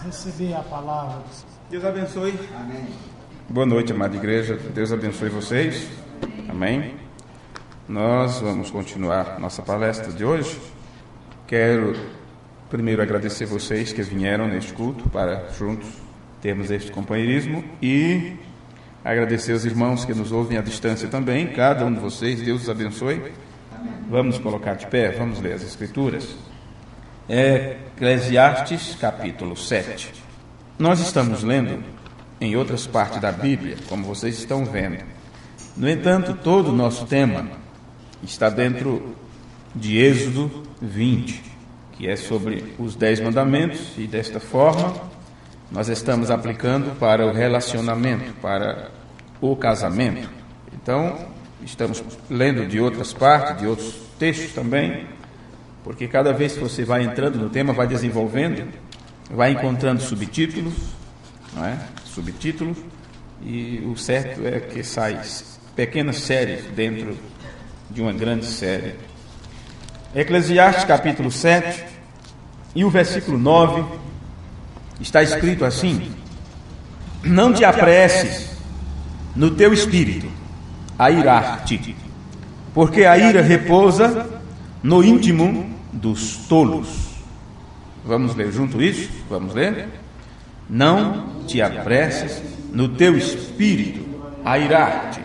receber a palavra. Deus abençoe. Amém. Boa noite, amada igreja. Deus abençoe vocês. Amém. Nós vamos continuar nossa palestra de hoje. Quero primeiro agradecer vocês que vieram neste culto para juntos termos este companheirismo e agradecer os irmãos que nos ouvem à distância também. Cada um de vocês, Deus os abençoe. Vamos colocar de pé, vamos ler as Escrituras. Eclesiastes, capítulo 7. Nós estamos lendo em outras partes da Bíblia, como vocês estão vendo. No entanto, todo o nosso tema está dentro de Êxodo 20, que é sobre os 10 mandamentos, e desta forma nós estamos aplicando para o relacionamento, para o casamento. Então, estamos lendo de outras partes, de outros textos também, porque cada vez que você vai entrando no tema, vai desenvolvendo, vai encontrando subtítulos, não é? Subtítulos, e o certo é que sai pequenas séries dentro de uma grande série. Eclesiastes capítulo 7 e o versículo 9 está escrito assim: não te apresses no teu espírito a irar-te, porque a ira repousa no íntimo dos tolos. Vamos ler junto isso? Vamos ler? Não te apresses no teu espírito a irar-te,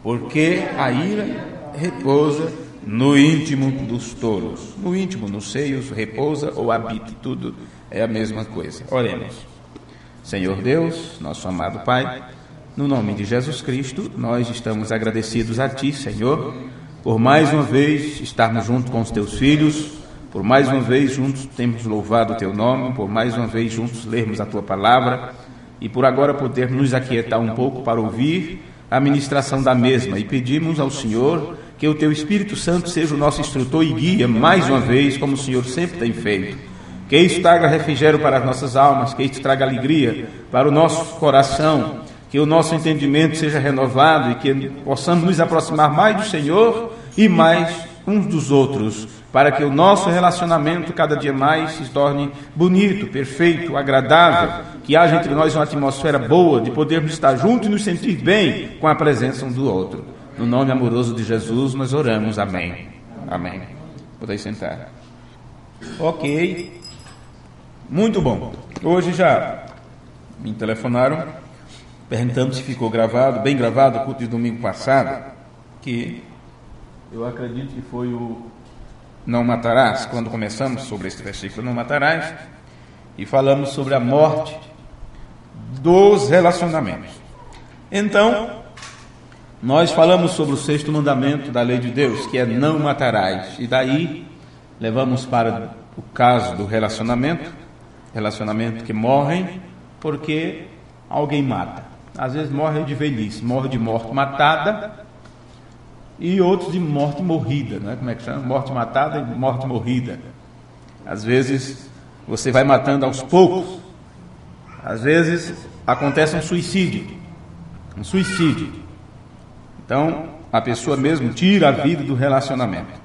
porque a ira repousa no íntimo dos tolos. No íntimo, nos seios, repousa ou habita, tudo é a mesma coisa. Oremos. Senhor Deus, nosso amado Pai, no nome de Jesus Cristo, nós estamos agradecidos a Ti, Senhor, por mais uma vez estarmos juntos com os Teus filhos, por mais uma vez juntos temos louvado o Teu nome, por mais uma vez juntos lermos a Tua palavra e por agora podermos nos aquietar um pouco para ouvir a ministração da mesma, e pedimos ao Senhor que o Teu Espírito Santo seja o nosso instrutor e guia mais uma vez, como o Senhor sempre tem feito. Que isso traga refrigério para as nossas almas, que isso traga alegria para o nosso coração, que o nosso entendimento seja renovado e que possamos nos aproximar mais do Senhor e mais uns dos outros, para que o nosso relacionamento cada dia mais se torne bonito, perfeito, agradável, que haja entre nós uma atmosfera boa de podermos estar juntos e nos sentir bem com a presença um do outro. No nome amoroso de Jesus nós oramos. Amém. Amém. Podeis sentar. Ok. Muito bom. Hoje já me telefonaram perguntando se ficou gravado, bem gravado, o culto de domingo passado, que eu acredito que foi o não matarás, quando começamos sobre esse versículo, não matarás, e falamos sobre a morte dos relacionamentos. Então, nós falamos sobre o 6º mandamento da lei de Deus, que é não matarás, e daí levamos para o caso do relacionamento que morrem porque alguém mata. Às vezes morre de velhice, morre de morte matada, e outros de morte morrida, né? Como é que chama? Morte matada e morte morrida. Às vezes você vai matando aos poucos. Às vezes acontece um suicídio. Então a pessoa mesmo tira a vida do relacionamento.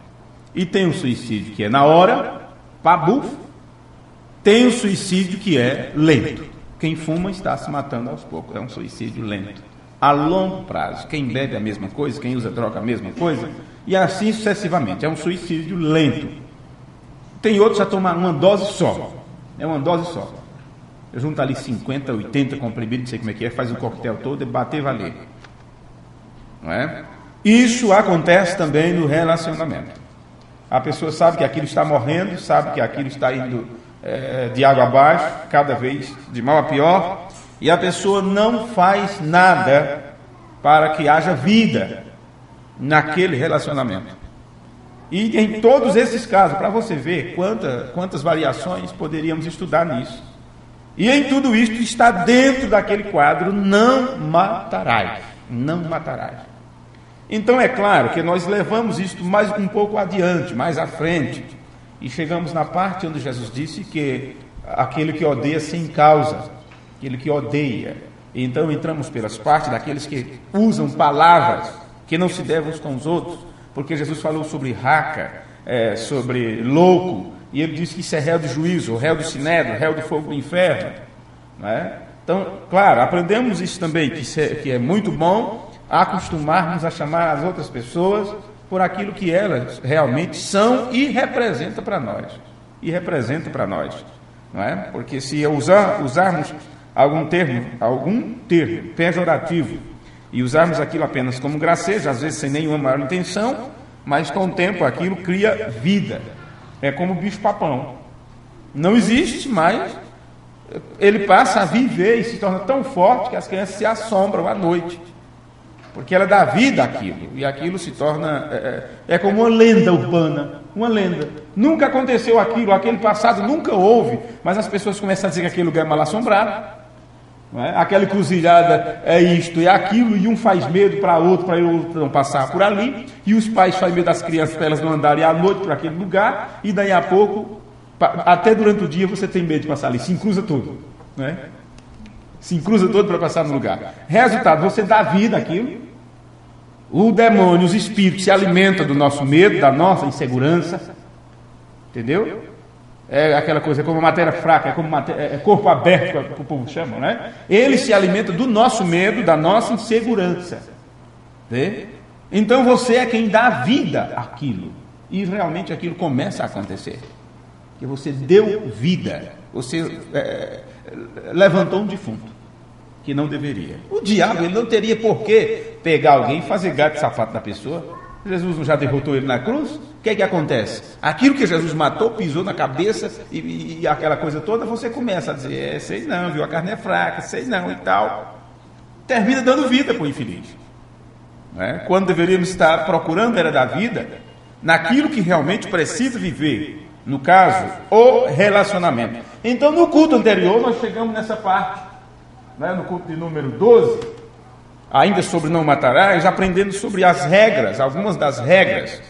E tem um suicídio que é na hora, pabuf. Tem um suicídio que é lento. Quem fuma está se matando aos poucos. É um suicídio lento. A longo prazo, quem bebe a mesma coisa, quem usa droga a mesma coisa, e assim sucessivamente, é um suicídio lento. Tem outros a tomar uma dose só, é uma dose só. Eu junto ali 50, 80 comprimidos, não sei como é que é, faz o coquetel todo e bater valer. Não é? Isso acontece também no relacionamento. A pessoa sabe que aquilo está morrendo, sabe que aquilo está indo de água abaixo, cada vez de mal a pior, e a pessoa não faz nada para que haja vida naquele relacionamento. E em todos esses casos, para você ver quantas variações poderíamos estudar nisso. E em tudo isto está dentro daquele quadro, não matarás. Não matarás. Então é claro que nós levamos isto mais um pouco adiante, mais à frente, e chegamos na parte onde Jesus disse que aquele que odeia sem causa, aquele que odeia. Então entramos pelas partes daqueles que usam palavras que não se devem uns com os outros, porque Jesus falou sobre raca, sobre louco, e ele disse que isso é réu de juízo, réu do sinédrio, réu do fogo do inferno. não é? Então, claro, aprendemos isso também, que é muito bom acostumarmos a chamar as outras pessoas por aquilo que elas realmente são e representam para nós. E representa para nós, não é? Porque se usarmos algum termo pejorativo e usarmos aquilo apenas como gracejo, às vezes sem nenhuma maior intenção, mas com o tempo aquilo cria vida. É como o bicho-papão. Não existe mais, ele passa a viver e se torna tão forte que as crianças se assombram à noite, porque ela dá vida àquilo, e aquilo se torna, como uma lenda urbana, uma lenda. Nunca aconteceu aquilo, aquele passado nunca houve, mas as pessoas começam a dizer que aquele lugar é mal assombrado, não é? Aquela encruzilhada é isto e aquilo, e um faz medo para outro não passar por ali, e os pais fazem medo das crianças para elas não andarem à noite por aquele lugar, e daí a pouco, até durante o dia você tem medo de passar ali, se encruza tudo, não é? Se encruza todo para passar no lugar. Resultado, você dá vida àquilo. O demônio, os espíritos se alimentam do nosso medo, da nossa insegurança. Entendeu? É aquela coisa, é como matéria fraca, é corpo aberto, que o povo chama, né? Ele se alimenta do nosso medo, da nossa insegurança. Vê? Então você é quem dá vida àquilo. E realmente aquilo começa a acontecer. Que você deu vida. Você levantou um defunto que não deveria. O diabo, ele não teria por que pegar alguém e fazer gato e sapato da pessoa. Jesus não já derrotou ele na cruz? O que é que acontece? Aquilo que Jesus matou, pisou na cabeça e aquela coisa toda, você começa a dizer, sei não, viu, a carne é fraca, sei não e tal. Termina dando vida para o infeliz. Não é? Quando deveríamos estar procurando era dar vida naquilo que realmente precisa viver. No caso, o relacionamento. Então, no culto anterior, nós chegamos nessa parte, né, no culto de número 12, ainda sobre não matarás, aprendendo sobre as regras, algumas das regras,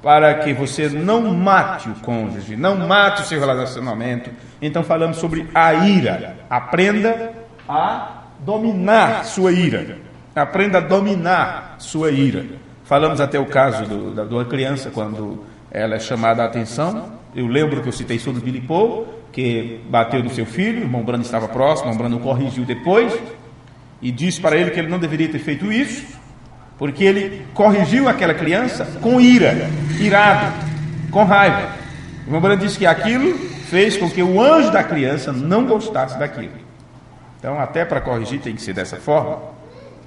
para que você não mate o cônjuge, não mate o seu relacionamento. Então, falamos sobre a ira. Aprenda a dominar sua ira. Aprenda a dominar sua ira. Falamos até o caso de uma criança, quando ela é chamada a atenção. Eu lembro que eu citei sobre o Billy Paul, que bateu no seu filho, o irmão Brando estava próximo, o irmão Brando corrigiu depois, e disse para ele que ele não deveria ter feito isso, porque ele corrigiu aquela criança com ira, irado, com raiva. O irmão Brando disse que aquilo fez com que o anjo da criança não gostasse daquilo. Então, até para corrigir tem que ser dessa forma.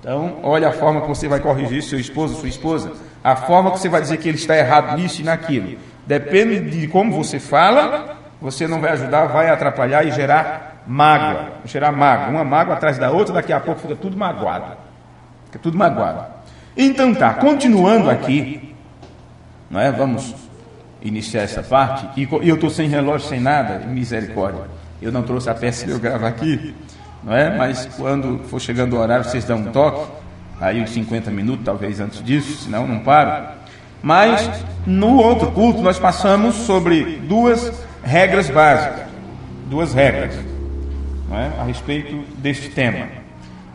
Então, olha a forma que você vai corrigir seu esposo, sua esposa, a forma que você vai dizer que ele está errado nisso e naquilo. Depende de como você fala, você não vai ajudar, vai atrapalhar e gerar mágoa. Uma mágoa atrás da outra, daqui a pouco fica tudo magoado. Então tá, continuando aqui, não é? Vamos iniciar essa parte. E eu estou sem relógio, sem nada, misericórdia. Eu não trouxe a peça que eu gravo aqui, não é? Mas quando for chegando o horário, vocês dão um toque, aí uns 50 minutos, talvez antes disso, senão não paro. Mas no outro culto nós passamos sobre duas regras básicas, não é? A respeito deste tema.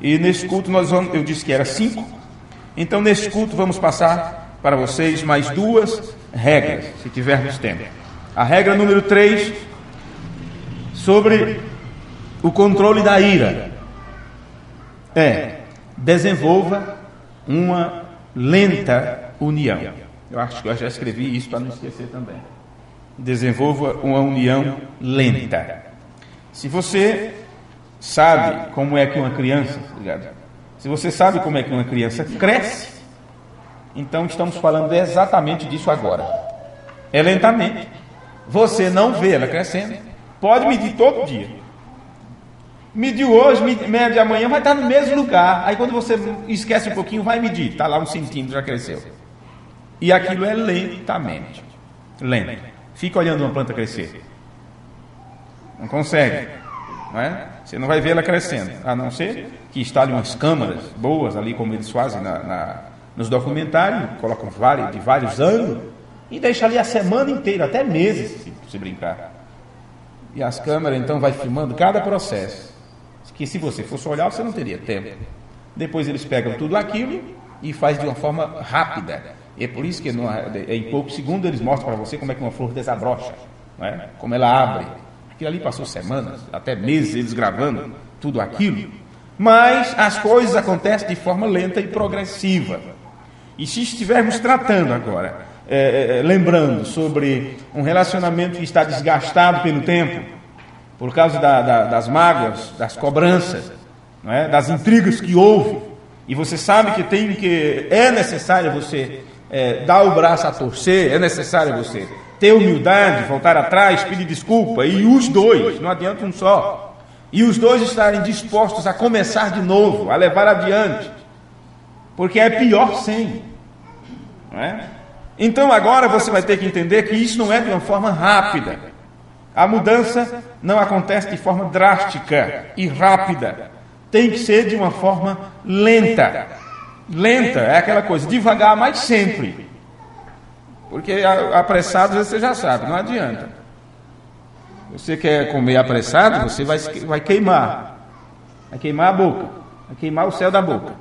E nesse culto eu disse que era 5. Então nesse culto vamos passar para vocês mais 2 regras, se tivermos tempo. A regra número 3, sobre o controle da ira, desenvolva uma lenta união. Eu acho que eu já escrevi isso para não esquecer também. Desenvolva uma união lenta. Se você sabe como é que uma criança, se você sabe como é que uma criança cresce, então estamos falando exatamente disso agora. É lentamente. Você não vê ela crescendo. Pode medir todo dia. Mediu hoje, mede amanhã, vai estar no mesmo lugar. Aí quando você esquece um pouquinho, vai medir. Está lá 1 centímetro, já cresceu. E aquilo é lentamente. Lento. Fica olhando uma planta crescer. Não consegue. Não é? Você não vai ver ela crescendo. A não ser que instalem umas câmaras boas ali, como eles fazem nos documentários. Colocam de vários ângulos. E deixa ali a semana inteira, até meses, se brincar. E as câmeras então vai filmando cada processo. Que se você fosse olhar, você não teria tempo. Depois eles pegam tudo aquilo e faz de uma forma rápida. E é por isso que em poucos segundos eles mostram para você como é que uma flor desabrocha, não é? Como ela abre, Aquilo ali passou semanas, até meses, eles gravando tudo aquilo. Mas as coisas acontecem de forma lenta e progressiva. E se estivermos tratando agora, lembrando sobre um relacionamento que está desgastado pelo tempo, por causa das mágoas, das cobranças, não é? Das intrigas que houve, e você sabe que é necessário você dar o braço a torcer, é necessário você ter humildade, voltar atrás, pedir desculpa, e os dois, não adianta um só. E os dois estarem dispostos a começar de novo, a levar adiante. Porque é pior sem. Não é? Então agora você vai ter que entender que isso não é de uma forma rápida. A mudança não acontece de forma drástica e rápida. Tem que ser de uma forma lenta. Lenta é aquela coisa, devagar, mas sempre. Porque apressado você já sabe, não adianta. Você quer comer apressado, você vai queimar. Vai queimar a boca. Vai queimar o céu da boca.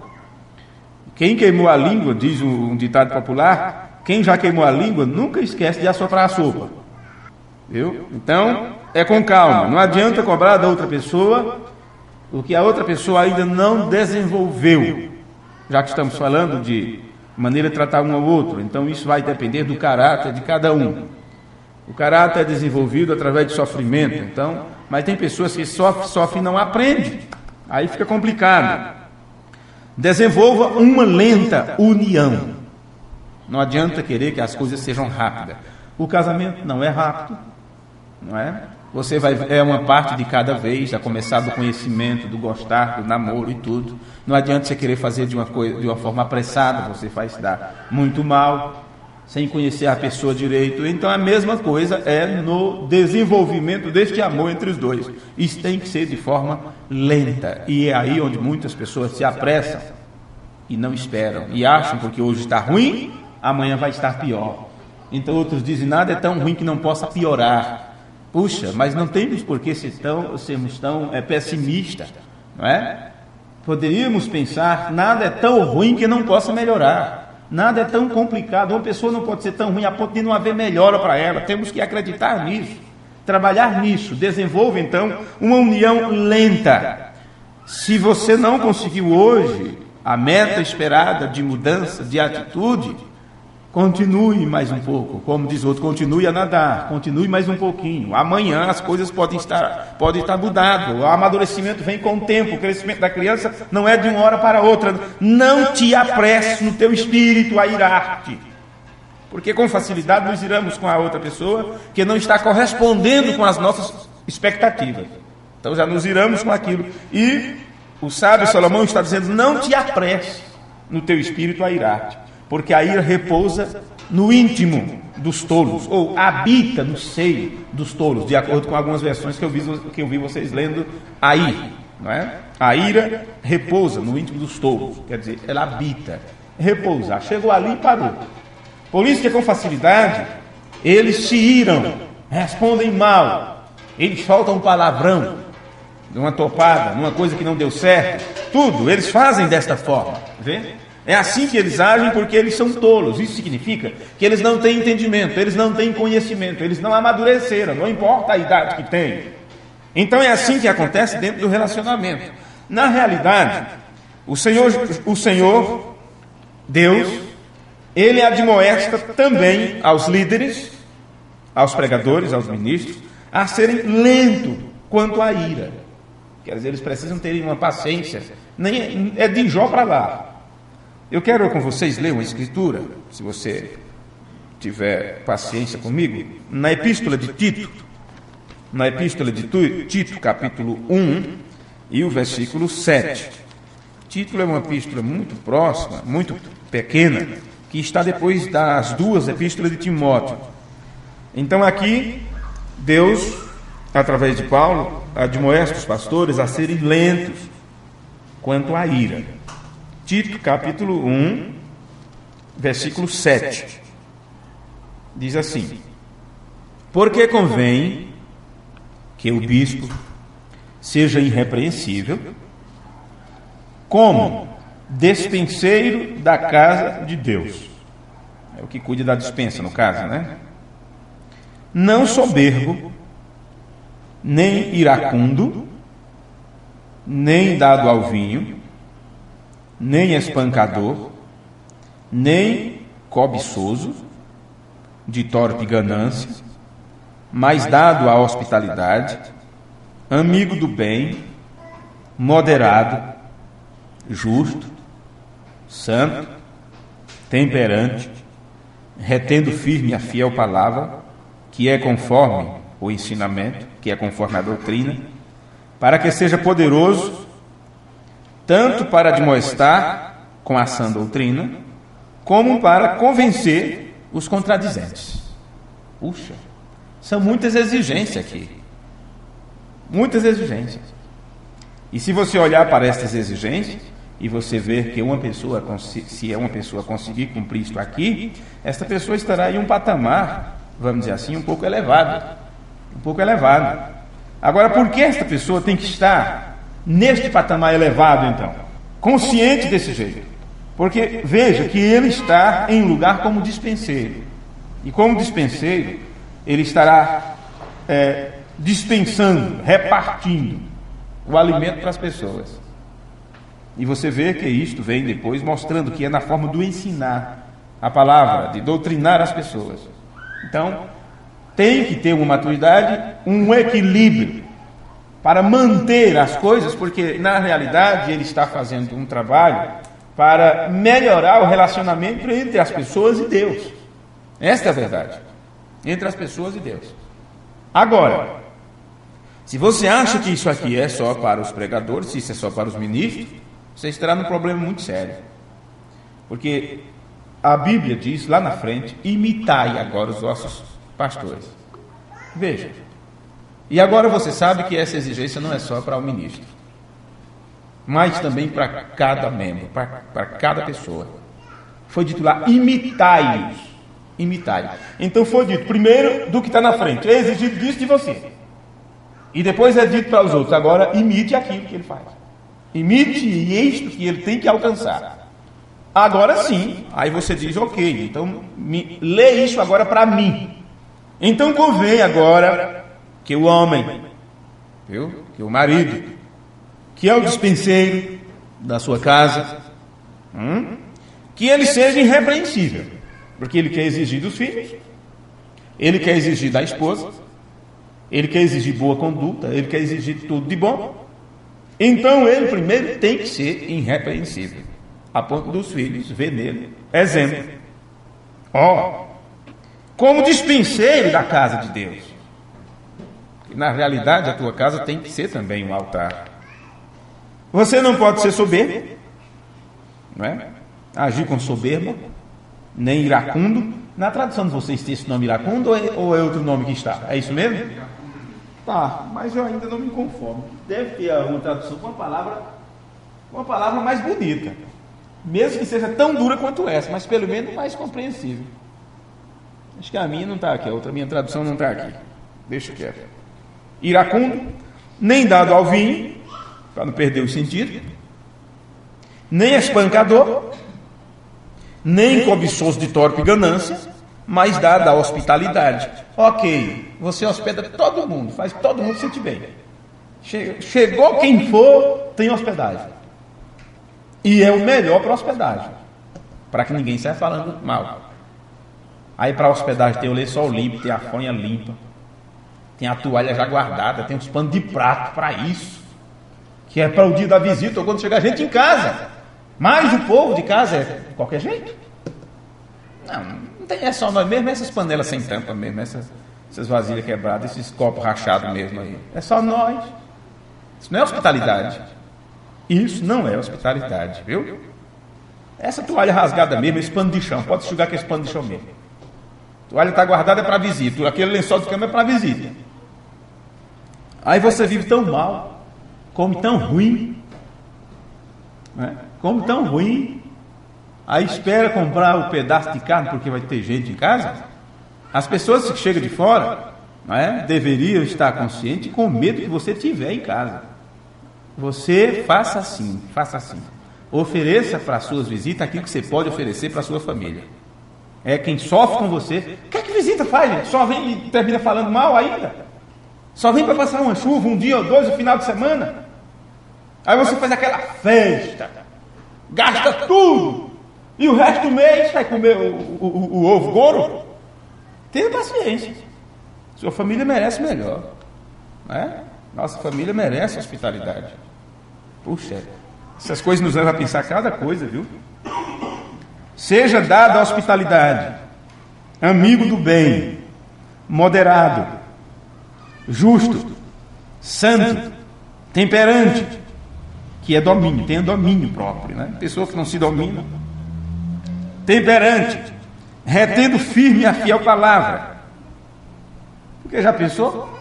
Quem queimou a língua, diz um ditado popular, quem já queimou a língua nunca esquece de assoprar a sopa. Viu? Então, é com calma. Não adianta cobrar da outra pessoa o que a outra pessoa ainda não desenvolveu. Já que estamos falando de maneira de tratar um ao outro, então isso vai depender do caráter de cada um. O caráter é desenvolvido através de sofrimento, então, mas tem pessoas que sofrem e não aprendem. Aí fica complicado. Desenvolva uma lenta união. Não adianta querer que as coisas sejam rápidas. O casamento não é rápido, não é? É uma parte de cada vez, a começar do conhecimento, do gostar, do namoro e tudo. Não adianta você querer fazer de uma forma apressada, você vai se dar muito mal, sem conhecer a pessoa direito. Então a mesma coisa é no desenvolvimento deste amor entre os dois. Isso tem que ser de forma lenta. E é aí onde muitas pessoas se apressam e não esperam. E acham porque hoje está ruim, amanhã vai estar pior. Então outros dizem, nada é tão ruim que não possa piorar. Puxa, mas não temos por que sermos tão pessimistas, não é? Poderíamos pensar, nada é tão ruim que não possa melhorar. Nada é tão complicado. Uma pessoa não pode ser tão ruim a ponto de não haver melhora para ela. Temos que acreditar nisso, trabalhar nisso. Desenvolva então uma união lenta. Se você não conseguiu hoje a meta esperada de mudança de atitude, continue mais um pouco. Como diz outro, continue a nadar, continue mais um pouquinho. Amanhã as coisas podem estar mudadas. O amadurecimento vem com o tempo. O crescimento da criança não é de uma hora para outra. Não te apresse no teu espírito a irar-te, porque com facilidade nos iramos com a outra pessoa que não está correspondendo com as nossas expectativas. Então já nos iramos com aquilo. E o sábio Salomão está dizendo, não te apresse no teu espírito a irar-te, porque a ira repousa no íntimo dos tolos, ou habita no seio dos tolos, de acordo com algumas versões que eu vi vocês lendo aí, não é? A ira repousa no íntimo dos tolos, quer dizer, ela habita, repousar, chegou ali e parou. Por isso que com facilidade eles se iram, respondem mal, eles soltam um palavrão, numa topada, numa coisa que não deu certo, tudo, eles fazem desta forma, vê? É assim que eles agem porque eles são tolos. Isso significa que eles não têm entendimento, eles não têm conhecimento, eles não amadureceram, não importa a idade que têm. Então é assim que acontece dentro do relacionamento. Na realidade, o Senhor, Deus, Ele admoesta também aos líderes, aos pregadores, aos ministros, a serem lentos quanto à ira. Quer dizer, eles precisam ter uma paciência, nem é de Jó para lá. Eu quero com vocês ler uma escritura, se você tiver paciência comigo, na Epístola de Tito, capítulo 1 e o versículo 7. Tito é uma epístola muito próxima, muito pequena, que está depois das duas epístolas de Timóteo. Então aqui, Deus, através de Paulo, admoesta os pastores a serem lentos quanto à ira. Tito, capítulo 1, versículo 7, diz assim: porque convém que o bispo seja irrepreensível, como despenseiro da casa de Deus. É o que cuida da dispensa, no caso, né? Não soberbo, nem iracundo, nem dado ao vinho, nem espancador, nem cobiçoso, de torpe ganância, mas dado à hospitalidade, amigo do bem, moderado, justo, santo, temperante, retendo firme a fiel palavra, que é conforme o ensinamento, que é conforme a doutrina, para que seja poderoso, tanto para admoestar com a sã doutrina, como para convencer os contradizentes. Puxa, são muitas exigências aqui. Muitas exigências. E se você olhar para estas exigências, e você ver que uma pessoa, se é uma pessoa conseguir cumprir isto aqui, esta pessoa estará em um patamar, vamos dizer assim, um pouco elevado. Um pouco elevado. Agora, por que esta pessoa tem que estar neste patamar elevado, então? Consciente desse jeito. Porque, veja, que ele está em um lugar como dispenseiro. E como dispenseiro, ele estará dispensando, repartindo o alimento para as pessoas. E você vê que isto vem depois mostrando que é na forma do ensinar a palavra, de doutrinar as pessoas. Então, tem que ter uma maturidade, um equilíbrio para manter as coisas, porque na realidade ele está fazendo um trabalho para melhorar o relacionamento entre as pessoas e Deus. Esta é a verdade. Entre as pessoas e Deus. Agora, se você acha que isso aqui é só para os pregadores, se isso é só para os ministros, você estará num problema muito sério. Porque a Bíblia diz lá na frente: imitai agora os vossos pastores. Veja. E agora você sabe que essa exigência não é só para o ministro, mas também para cada membro, para cada pessoa. Foi dito lá: imitai-os. Imitai. Então foi dito primeiro do que está na frente, é exigido disso de você. E depois é dito para os outros: agora imite aquilo que ele faz. Imite isto que ele tem que alcançar. Agora sim, aí você diz: ok, então lê isso agora para mim. Então convém agora que o homem, viu? Que o marido, que é o dispenseiro da sua casa, que ele seja irrepreensível, porque ele quer exigir dos filhos, ele quer exigir da esposa, ele quer exigir boa conduta, ele quer exigir tudo de bom. Então ele primeiro tem que ser irrepreensível, a ponto dos filhos ver nele exemplo. Como dispenseiro da casa de Deus. Na realidade, a tua casa tem que ser também um altar. Você não pode ser soberbo, não é? Agir com soberba, nem iracundo. Na tradução de vocês tem esse nome iracundo ou é outro nome que está? É isso mesmo? Tá, mas eu ainda não me conformo. Deve ter uma tradução com uma palavra mais bonita. Mesmo que seja tão dura quanto essa, mas pelo menos mais compreensível. Acho que a minha não está aqui, a minha tradução não está aqui. Deixa quieto. Iracundo, nem dado ao vinho, para não perder o sentido, nem espancador, nem cobiçoso de torpe ganância, mas dado à hospitalidade. Ok, você hospeda todo mundo, faz todo mundo se sentir bem. Chegou quem for, tem hospedagem. E é o melhor para hospedagem, para que ninguém saia falando mal. Aí para hospedagem tem o lençol limpo, tem a fronha limpa, tem a toalha já guardada, tem os panos de prato para isso, que é para o dia da visita ou quando chegar gente em casa. Mas o povo de casa é de qualquer jeito. Não tem, é só nós mesmo, essas panelas sem tampa mesmo, essas vasilhas quebradas, esses copos rachados mesmo aí. É só nós. Isso não é hospitalidade. Isso não é hospitalidade, viu? Essa toalha rasgada mesmo, esse pano de chão, pode enxugar com esse pano de chão mesmo. A toalha está guardada, é para visita. Aquele lençol de cama é para visita. Aí você vive tão mal, come tão ruim, né? Come tão ruim. Aí espera comprar o pedaço de carne porque vai ter gente em casa. As pessoas que chegam de fora, né, deveriam estar conscientes com o medo que você tiver em casa. Você faça assim, faça assim. Ofereça para as suas visitas aquilo que você pode oferecer para a sua família. É quem sofre com você. O que é que visita faz, gente? Só vem e termina falando mal ainda? Só vem para passar uma chuva, um dia ou dois, no final de semana. Aí você faz aquela festa, gasta tudo, e o resto do mês vai comer o ovo couro. Tenha paciência. Sua família merece melhor. Né? Nossa família merece hospitalidade. Puxa, essas coisas nos levam a pensar cada coisa, viu? Seja dada a hospitalidade, amigo do bem, moderado, justo, santo, temperante, que é domínio, tenha domínio próprio, né? Pessoa que não se domina, temperante, retendo firme a fiel palavra. Porque já pensou?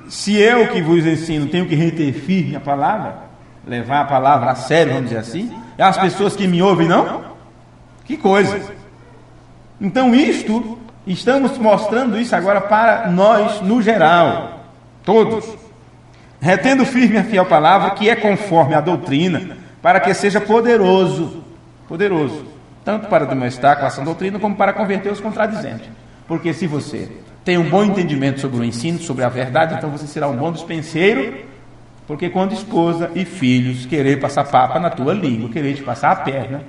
Se eu que vos ensino tenho que reter firme a palavra, levar a palavra a sério, vamos dizer assim, e as pessoas que me ouvem não? Que coisa! Então estamos mostrando isso agora para nós no geral, todos, retendo firme a fiel palavra, que é conforme a doutrina, para que seja poderoso, tanto para demonstrar com a sã doutrina, como para converter os contradizentes. Porque se você tem um bom entendimento sobre o ensino, sobre a verdade, então você será um bom dispenseiro, porque quando esposa e filhos querer passar papa na tua língua, querer te passar a perna,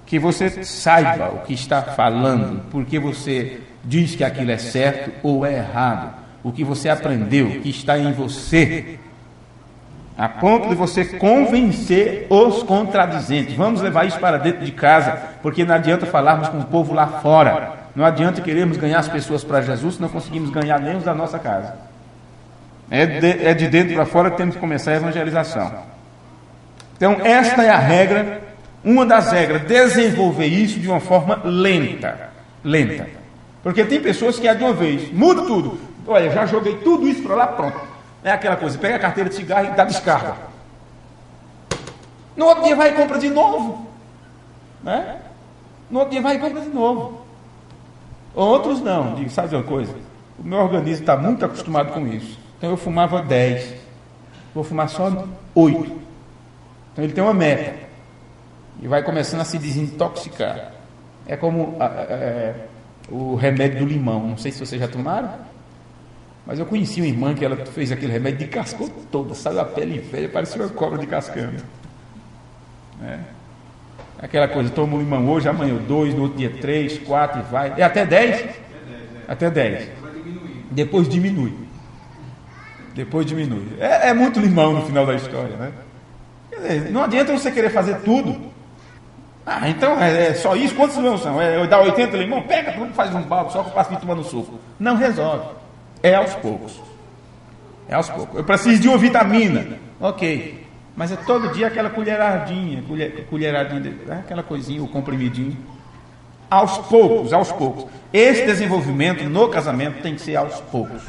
que você saiba o que está falando, porque você diz que aquilo é certo ou é errado, o que você aprendeu, que está em você, a ponto de você convencer os contradizentes. Vamos levar isso para dentro de casa, porque não adianta falarmos com o povo lá fora, não adianta querermos ganhar as pessoas para Jesus se não conseguimos ganhar nem os da nossa casa. É de dentro para fora que temos que começar a evangelização. Então esta é a regra, uma das regras, desenvolver isso de uma forma lenta, porque tem pessoas que de uma vez, muda tudo, olha, já joguei tudo isso para lá, pronto, é aquela coisa, pega a carteira de cigarro e dá descarga, no outro dia vai e compra de novo, né? No outro dia vai e compra de novo. Outros não, digo, sabe de uma coisa, o meu organismo está muito acostumado com isso, então eu fumava 10, vou fumar só 8, então ele tem uma meta, e vai começando a se desintoxicar. É como o remédio do limão. Não sei se vocês já tomaram, mas eu conheci uma irmã que ela fez aquele remédio de cascou toda, saiu a pele velha, parecia uma cobra de cascando. Aquela coisa, toma um limão hoje, amanhã 2, no outro dia 3, 4 e vai. É até 10? Até 10. Depois diminui. É muito limão no final da história, né? Quer dizer, não adianta você querer fazer tudo. Então é só isso? Quantos limões são? Eu dar 80 limão? Pega tudo, faz um balde, só que eu passo aqui tomando suco. Não resolve. É aos poucos. Eu preciso de uma vitamina. Ok. Mas é todo dia aquela colheradinha, aquela coisinha, o comprimidinho. Aos poucos. Esse desenvolvimento no casamento tem que ser aos poucos.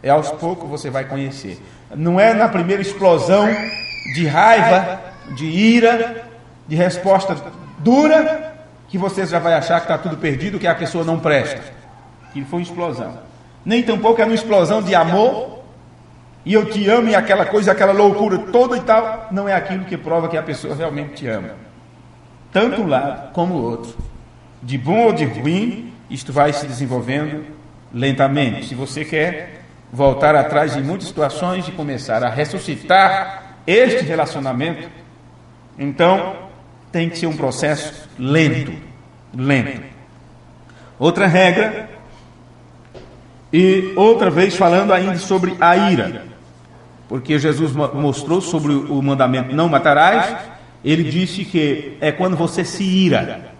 É aos poucos você vai conhecer. Não é na primeira explosão de raiva, de ira, de resposta dura, que você já vai achar que está tudo perdido, que a pessoa não presta, que foi uma explosão. Nem tampouco é uma explosão de amor, e eu te amo, e aquela coisa, aquela loucura toda e tal, não é aquilo que prova que a pessoa realmente te ama. Tanto um lado como o outro, de bom ou de ruim, isto vai se desenvolvendo lentamente. Se você quer voltar atrás em muitas situações e começar a ressuscitar este relacionamento, então tem que ser um processo lento. Outra regra, e outra vez falando ainda sobre a ira, porque Jesus mostrou sobre o mandamento não matarás, ele disse que é quando você se ira,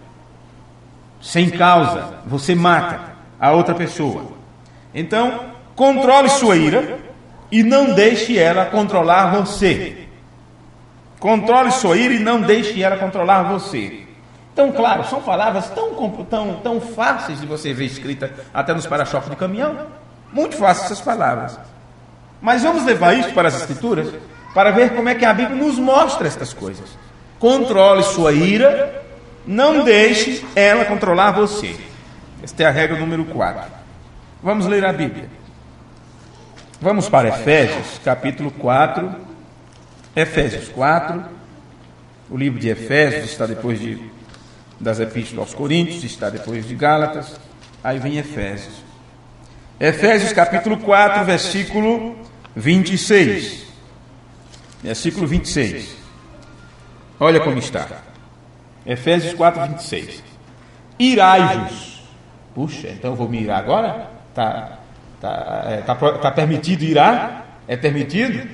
sem causa, você mata a outra pessoa. Então, controle sua ira e não deixe ela controlar você. Controle sua ira e não deixe ela controlar você. Então, claro, são palavras tão fáceis de você ver escrita até nos para-choques de caminhão. Muito fáceis essas palavras. Mas vamos levar isso para as Escrituras para ver como é que a Bíblia nos mostra estas coisas. Controle sua ira, não deixe ela controlar você. Esta é a regra número 4. Vamos ler a Bíblia. Vamos para Efésios, capítulo 4. Efésios 4, o livro de Efésios está depois das Epístolas aos Coríntios, está depois de Gálatas, aí vem Efésios. Efésios capítulo 4, versículo 26. Versículo 26. Olha como está. Efésios 4, 26. Irai-vos. Puxa, então eu vou me irar agora? Tá permitido irar? É permitido?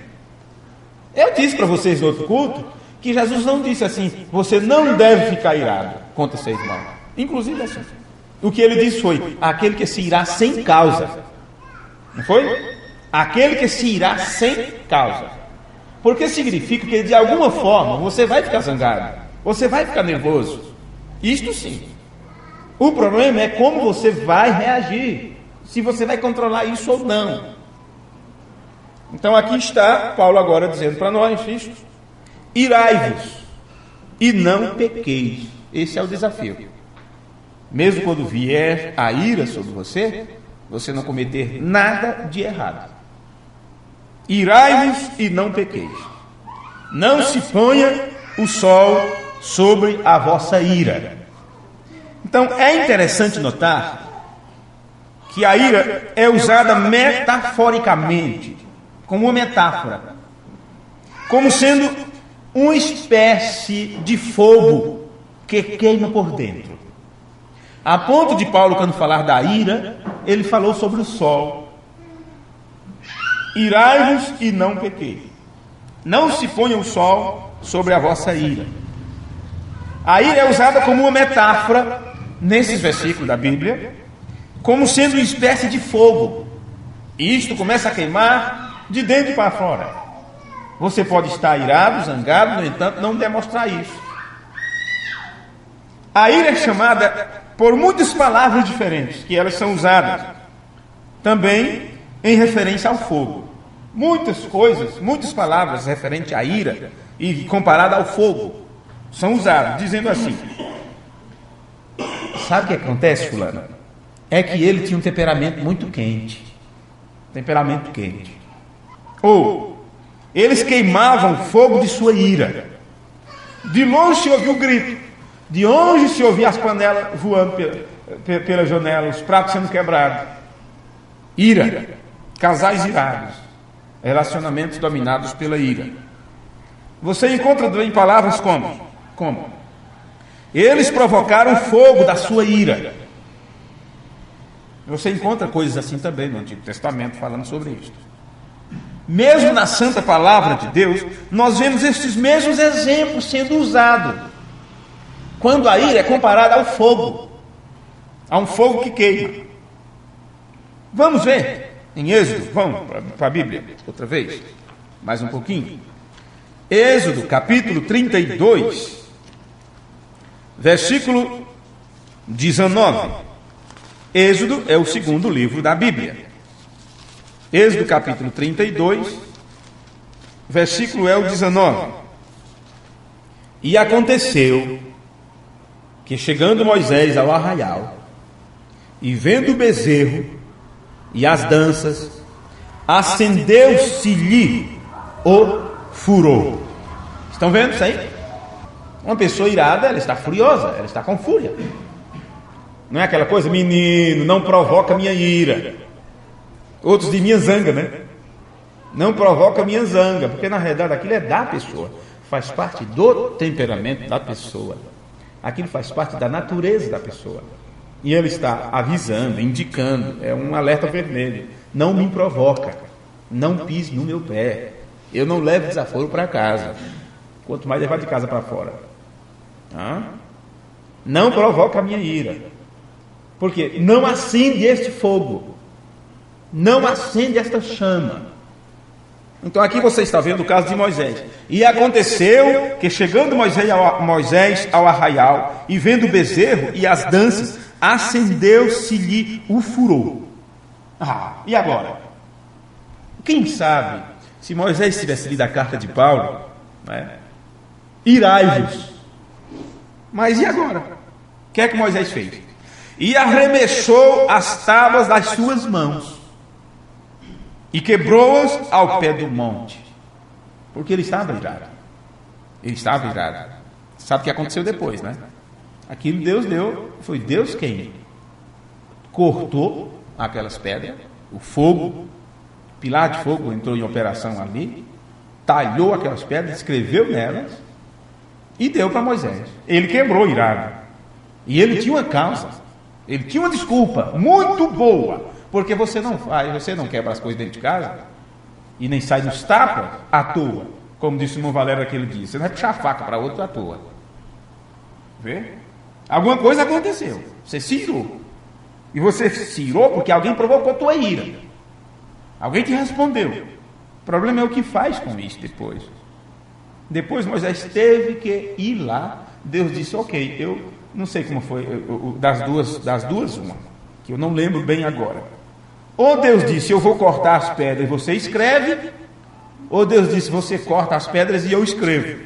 Eu disse para vocês no outro culto que Jesus não disse assim: você não deve ficar irado contra seu irmão. Inclusive assim. O que ele disse foi: aquele que se irá sem causa. Não foi? Aquele que se irá sem causa. Porque significa que de alguma forma você vai ficar zangado, você vai ficar nervoso. Isto sim. O problema é como você vai reagir, se você vai controlar isso ou não. Então aqui está Paulo agora dizendo para nós isto: irai-vos e não pequeis. Esse é o desafio. Mesmo quando vier a ira sobre você, você não cometer nada de errado. Irai-vos e não pequeis. Não se ponha o sol sobre a vossa ira. Então é interessante notar que a ira é usada metaforicamente, como uma metáfora, como sendo uma espécie de fogo que queima por dentro. A ponto de Paulo, quando falar da ira, ele falou sobre o sol. Irai-vos e não pequeis. Não se ponha o sol sobre a vossa ira. A ira é usada como uma metáfora, nesses versículos da Bíblia, como sendo uma espécie de fogo. E isto começa a queimar de dentro para fora. Você pode estar irado, zangado, no entanto, não demonstrar isso. A ira é chamada por muitas palavras diferentes, que elas são usadas também em referência ao fogo. Muitas coisas, muitas palavras referentes à ira e comparada ao fogo são usadas, dizendo assim: sabe o que acontece, fulano? É que ele tinha um temperamento muito quente. Temperamento quente. Ou, eles queimavam o fogo de sua ira. De longe se ouvia o grito. De longe se ouvia as panelas voando pela janela, os pratos sendo quebrados. Ira. Casais irados. Relacionamentos dominados pela ira. Você encontra em palavras como? Eles provocaram fogo da sua ira. Você encontra coisas assim também no Antigo Testamento falando sobre isso. Mesmo na Santa Palavra de Deus, nós vemos estes mesmos exemplos sendo usados. Quando a ira é comparada ao fogo, a um fogo que queima. Vamos ver em Êxodo, vamos para a Bíblia, outra vez, mais um pouquinho. Êxodo, capítulo 32, versículo 19. Êxodo é o segundo livro da Bíblia. Êxodo, capítulo 32, versículo é o 19. E aconteceu que, chegando Moisés ao arraial, e vendo o bezerro e as danças, acendeu-se-lhe o furor. Estão vendo isso aí? Uma pessoa irada, ela está furiosa, ela está com fúria. Não é aquela coisa: menino, não provoca minha ira. Outros de minha zanga, né? Não provoca minha zanga, porque na realidade aquilo é da pessoa, faz parte do temperamento da pessoa. Aquilo faz parte da natureza da pessoa. E ele está avisando, indicando, é um alerta vermelho: não me provoca, não pise no meu pé, eu não levo desaforo para casa, quanto mais levar de casa para fora. Não provoca a minha ira, porque não acende este fogo, não acende esta chama. Então aqui você está vendo o caso de Moisés. E aconteceu que, chegando Moisés ao arraial, e vendo o bezerro e as danças, acendeu-se-lhe o furor. E agora? Quem sabe, se Moisés tivesse lido a carta de Paulo, né? Irai-vos. Mas e agora? O que é que Moisés fez? E arremessou as tábuas das suas mãos e quebrou-as ao pé do monte, porque ele estava irado. Ele estava irado. Sabe o que aconteceu depois, né? Aquilo Deus deu, foi Deus quem cortou aquelas pedras o fogo, pilar de fogo entrou em operação ali, talhou aquelas pedras, escreveu nelas e deu para Moisés. Ele quebrou irado. E ele tinha uma causa, ele tinha uma desculpa muito boa, porque você não quebra as coisas dentro de casa e nem sai nos tapas à toa, como disse o irmão Valério aquele dia. Você não vai puxar a faca para outro à toa. Vê? Alguma coisa aconteceu, você se irou. E você se irou porque alguém provocou tua ira. Alguém te respondeu. O problema é o que faz com isso depois. Depois Moisés teve que ir lá. Deus disse, ok, eu não sei como foi, das duas uma, que eu não lembro bem agora. Ou Deus disse, eu vou cortar as pedras e você escreve, ou Deus disse, você corta as pedras e eu escrevo.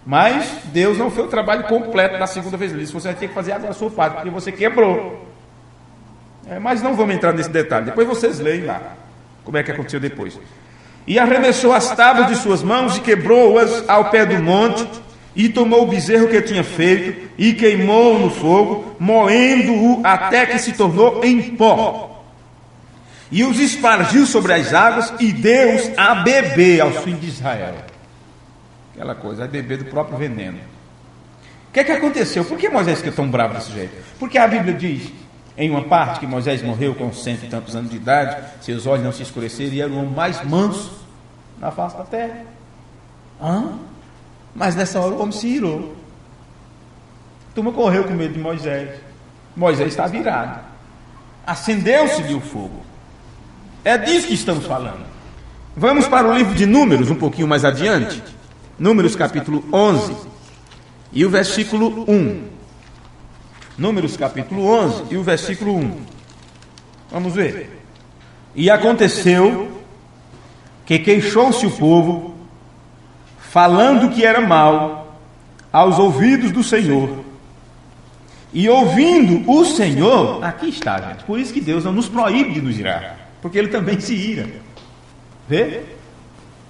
Mas Deus não fez o trabalho completo da segunda vez. Ele disse, você vai ter que fazer agora a sua parte, porque você quebrou. Mas não vamos entrar nesse detalhe, depois vocês leem lá como é que aconteceu depois. E arremessou as tábuas de suas mãos e quebrou-as ao pé do monte, e tomou o bezerro que tinha feito e queimou no fogo, moendo-o até que se tornou em pó, e os espargiu sobre as águas e deu-os a beber aos filhos de Israel. Aquela coisa, a beber do próprio veneno. O que é que aconteceu? Por que Moisés ficou tão bravo desse jeito? Porque a Bíblia diz em uma parte que Moisés morreu com 100 e tantos anos de idade, seus olhos não se escureceram e era o homem mais manso na face da terra. Mas nessa hora o homem se irou. A turma correu com medo de Moisés. Moisés está virado. Acendeu-se-lhe o fogo. É disso que estamos falando. Vamos para o livro de Números, um pouquinho mais adiante. Números capítulo 11 e o versículo 1. Números capítulo 11 e o versículo 1. Vamos ver. E aconteceu que queixou-se o povo, falando que era mal aos ouvidos do Senhor. E ouvindo o Senhor, aqui está, gente. Por isso que Deus não nos proíbe de nos irar, porque Ele também se ira. Vê?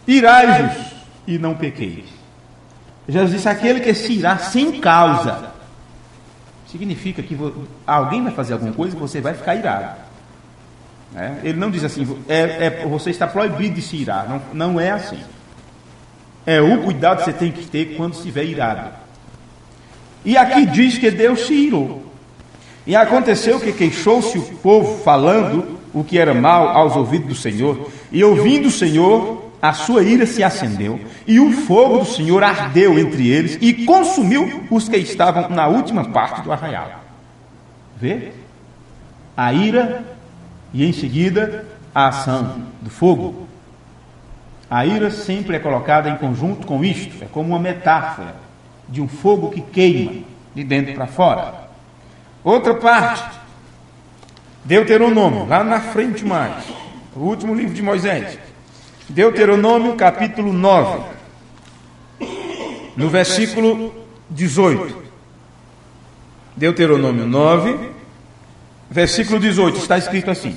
Irai-vos e não pequeis. Jesus disse, aquele que se irá sem causa, significa que alguém vai fazer alguma coisa e você vai ficar irado. Ele não diz assim, você está proibido de se irar. Não é assim. É o cuidado que você tem que ter quando estiver irado. E aqui diz que Deus se irou. E aconteceu que queixou-se o povo falando o que era mal aos ouvidos do Senhor. E ouvindo o Senhor, a sua ira se acendeu, e o fogo do Senhor ardeu entre eles e consumiu os que estavam na última parte do arraial. Vê? A ira e em seguida a ação do fogo. A ira sempre é colocada em conjunto com isto, é como uma metáfora de um fogo que queima de dentro para fora. Outra parte, Deuteronômio, lá na frente mais, o último livro de Moisés. Deuteronômio capítulo 9, no versículo 18. Deuteronômio 9, versículo 18, está escrito assim: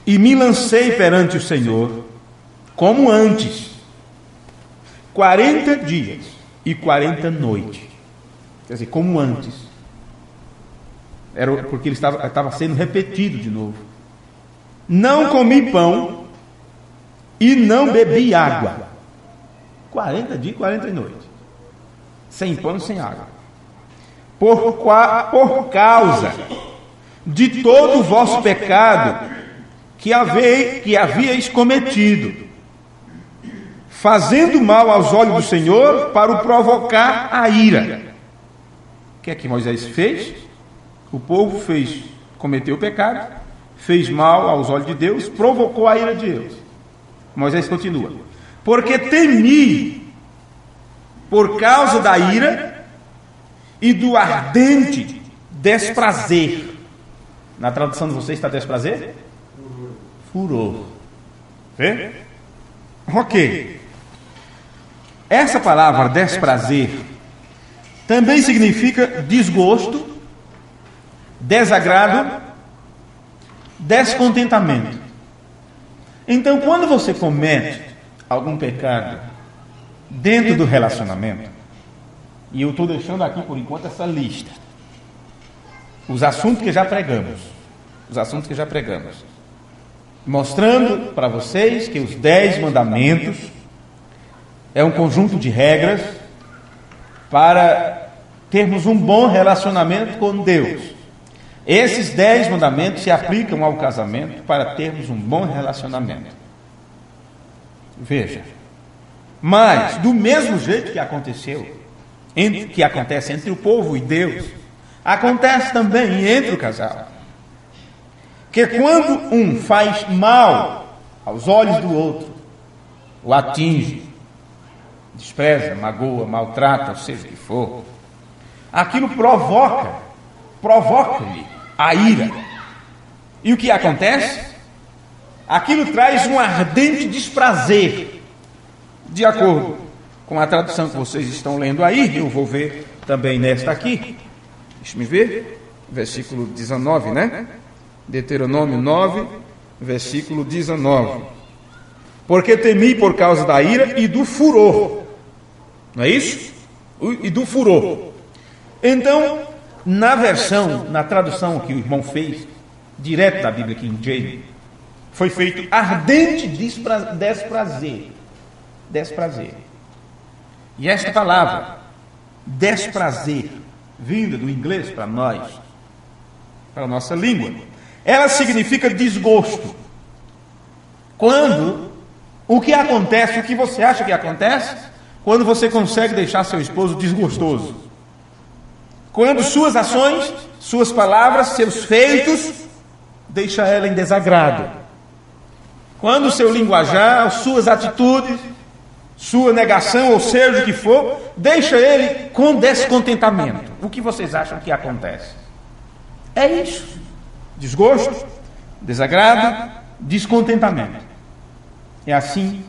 e me lancei perante o Senhor, como antes, 40 dias e 40 noites. Quer dizer, como antes. Era porque ele estava sendo repetido de novo. Não comi pão e não bebi água. 40 dias e 40 noites. Sem pão e sem água. Por causa de todo o vosso pecado que havíeis cometido, fazendo mal aos olhos do Senhor para o provocar a ira. O que é que Moisés fez? O povo cometeu o pecado, fez mal aos olhos de Deus, provocou a ira de Deus. Moisés continua: porque temi por causa da ira e do ardente desprazer. Na tradução de vocês está desprazer? Furor. Vê? Ok. Essa palavra desprazer também significa desgosto, desagrado, descontentamento. Então, quando você comete algum pecado dentro do relacionamento, e eu estou deixando aqui por enquanto essa lista, os assuntos que já pregamos, mostrando para vocês que os 10 mandamentos é um conjunto de regras para termos um bom relacionamento com Deus. Esses 10 mandamentos se aplicam ao casamento para termos um bom relacionamento. Veja, mas do mesmo jeito que acontece entre o povo e Deus, acontece também entre o casal. Que quando um faz mal aos olhos do outro, o atinge, despreza, magoa, maltrata, seja o que for, aquilo provoca-lhe a ira. E o que acontece? Aquilo traz um ardente desprazer. De acordo com a tradução que vocês estão lendo aí, eu vou ver também nesta aqui. Deixa-me ver. Versículo 19, né? Deuteronômio 9, versículo 19. Porque temi por causa da ira e do furor. Não é isso? E do furor. Então, na tradução que o irmão fez, direto da Bíblia King James, foi feito ardente desprazer. Desprazer. E esta palavra, desprazer, vinda do inglês para nós, para a nossa língua, ela significa desgosto. Quando o que acontece, o que você acha que acontece? Quando você consegue deixar seu esposo desgostoso. Quando suas ações, suas palavras, seus feitos, deixa ela em desagrado. Quando o seu linguajar, suas atitudes, sua negação, ou seja o que for, deixa ele com descontentamento. O que vocês acham que acontece? É isso. Desgosto, desagrado, descontentamento. É assim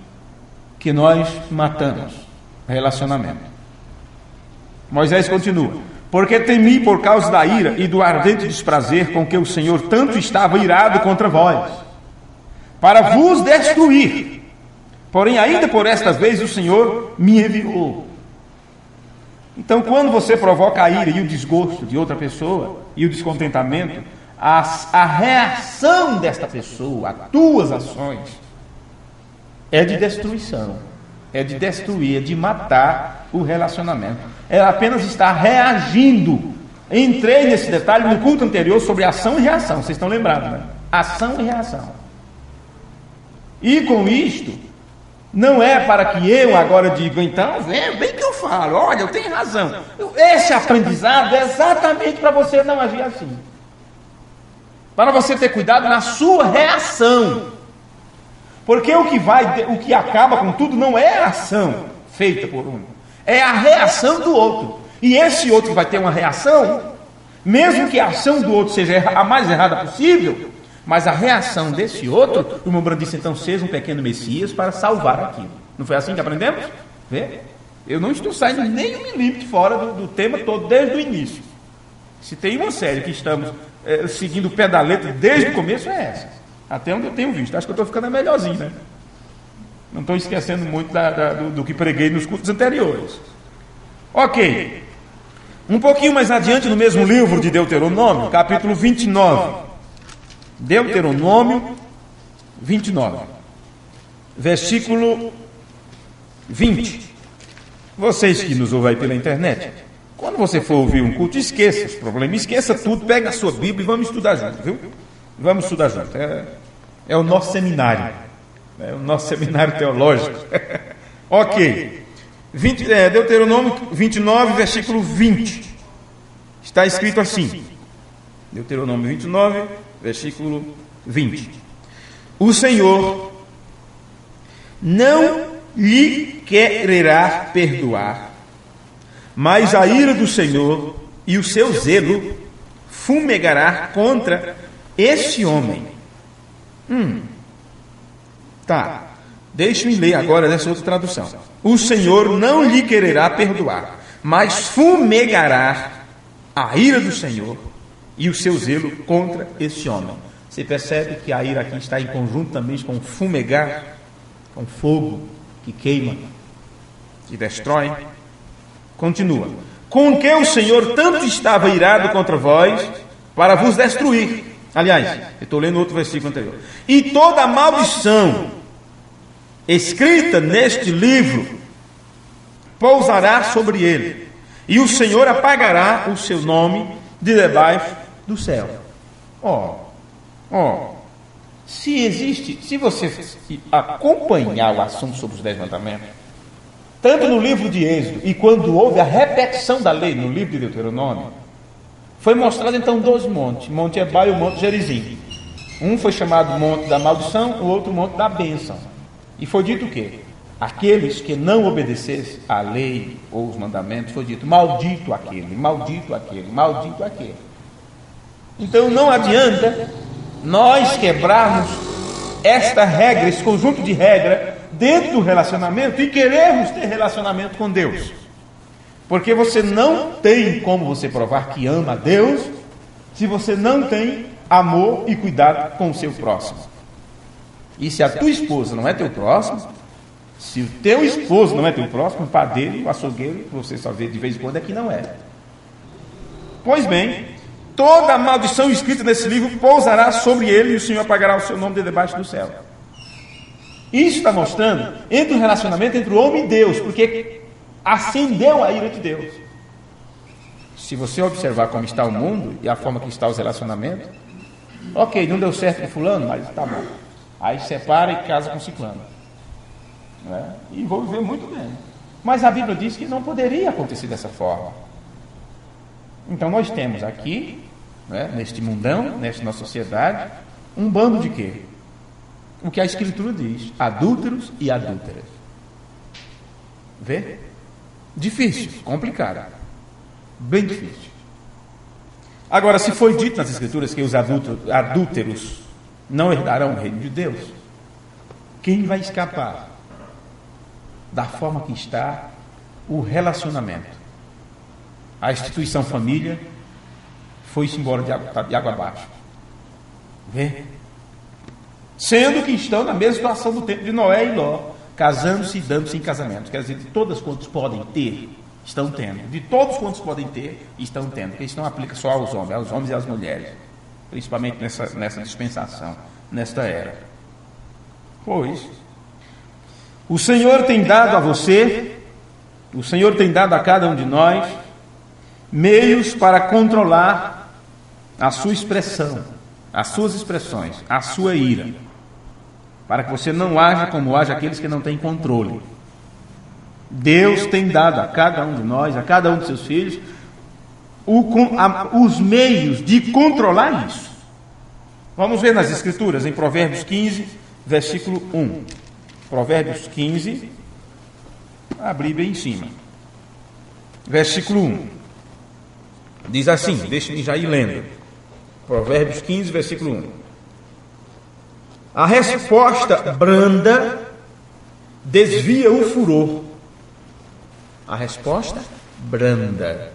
que nós matamos relacionamento. Moisés continua: porque temi por causa da ira e do ardente desprazer com que o Senhor tanto estava irado contra vós, para vos destruir. Porém, ainda por esta vez o Senhor me enviou. Então, quando você provoca a ira e o desgosto de outra pessoa, e o descontentamento, a reação desta pessoa, as tuas ações, é de destruição, é de destruir, é de matar o relacionamento. Ela apenas está reagindo. Entrei nesse detalhe no culto anterior sobre ação e reação, vocês estão lembrados, né? Ação e reação. E com isto, não é para que eu agora diga, então, bem que eu falo, olha, eu tenho razão. Esse aprendizado é exatamente para você não agir assim. Para você ter cuidado na sua reação. Porque o que acaba com tudo não é a ação feita por um, é a reação do outro. E esse outro vai ter uma reação, mesmo que a ação do outro seja a mais errada possível, mas a reação desse outro, o irmão Branco disse, então, seja um pequeno Messias para salvar aquilo. Não foi assim que aprendemos? Vê? Eu não estou saindo nem um milímetro fora do tema todo, desde o início. Se tem uma série que estamos seguindo o pé da letra desde o começo, é essa. Até onde eu tenho visto. Acho que eu estou ficando melhorzinho, né? Não estou esquecendo muito do que preguei nos cultos anteriores. Ok. Um pouquinho mais adiante, no mesmo livro de Deuteronômio, capítulo 29. Deuteronômio 29. Versículo 20. Vocês que nos ouvem aí pela internet, quando você for ouvir um culto, esqueça os problemas, esqueça tudo, pega a sua Bíblia e vamos estudar junto, viu? Vamos estudar junto. É o nosso seminário. É o nosso seminário teológico. Ok. Deuteronômio 29, versículo 20. Está escrito assim. Deuteronômio 29, versículo 20. O Senhor não lhe quererá perdoar, mas a ira do Senhor e o seu zelo fumegará contra este homem. Tá. Deixe-me ler agora nessa outra tradução. O Senhor não lhe quererá perdoar, mas fumegará a ira do Senhor e o seu zelo contra este homem. Você percebe que a ira aqui está em conjunto também com fumegar, com fogo que queima, que destrói. Continua. Com que o Senhor tanto estava irado contra vós, para vos destruir. Aliás, eu estou lendo outro versículo anterior. E toda maldição escrita neste livro pousará sobre ele, e o Senhor apagará o seu nome de debaixo do céu. Se você acompanhar o assunto sobre os 10 mandamentos, tanto no livro de Êxodo e quando houve a repetição da lei no livro de Deuteronômio, foi mostrado então 2 montes, Monte Ebal e o Monte Gerizim. Um foi chamado Monte da Maldição, o outro Monte da Bênção. E foi dito o quê? Aqueles que não obedecessem à lei ou os mandamentos, foi dito, maldito aquele, maldito aquele, maldito aquele. Então não adianta nós quebrarmos esta regra, esse conjunto de regra dentro do relacionamento e queremos ter relacionamento com Deus. Porque você não tem como você provar que ama a Deus se você não tem amor e cuidado com o seu próximo. E se a tua esposa não é teu próximo, se o teu esposo não é teu próximo, o padeiro, o açougueiro, você só vê de vez em quando, é que não é. Pois bem, toda a maldição escrita nesse livro pousará sobre ele e o Senhor apagará o seu nome de debaixo do céu. Isso está mostrando entre o relacionamento entre o homem e Deus, porque acendeu a ira de Deus. Se você observar como está o mundo e a forma que está os relacionamentos, ok, não deu certo com fulano, mas tá bom. Aí separa e casa com ciclano. E vou viver muito bem. Mas a Bíblia diz que não poderia acontecer dessa forma. Então nós temos aqui, neste mundão, nesta nossa sociedade, um bando de quê? O que a Escritura diz: adúlteros e adúlteras. Vê? Difícil, complicado, bem difícil. Agora, se foi dito nas Escrituras que os adúlteros não herdarão o reino de Deus, quem vai escapar da forma que está o relacionamento? A instituição família foi-se embora de água abaixo. Vê? Sendo que estão na mesma situação do tempo de Noé e Ló, casando-se e dando-se em casamento. Quer dizer, de todas quantos podem ter, estão tendo. De todos quantos podem ter, estão tendo. Porque isso não aplica só aos homens e às mulheres. Principalmente nessa dispensação, nesta era. Pois, o Senhor tem dado a você, o Senhor tem dado a cada um de nós, meios para controlar a sua expressão, as suas expressões, a sua ira, para que você não haja como age aqueles que não têm controle. Deus tem dado a cada um de nós, a cada um de seus filhos, os meios de controlar isso. Vamos ver nas Escrituras, em Provérbios 15, versículo 1. Provérbios 15, a Bíblia em cima. Versículo 1. Diz assim, deixe-me já ir lendo. Provérbios 15, versículo 1. A resposta branda desvia o furor. A resposta branda.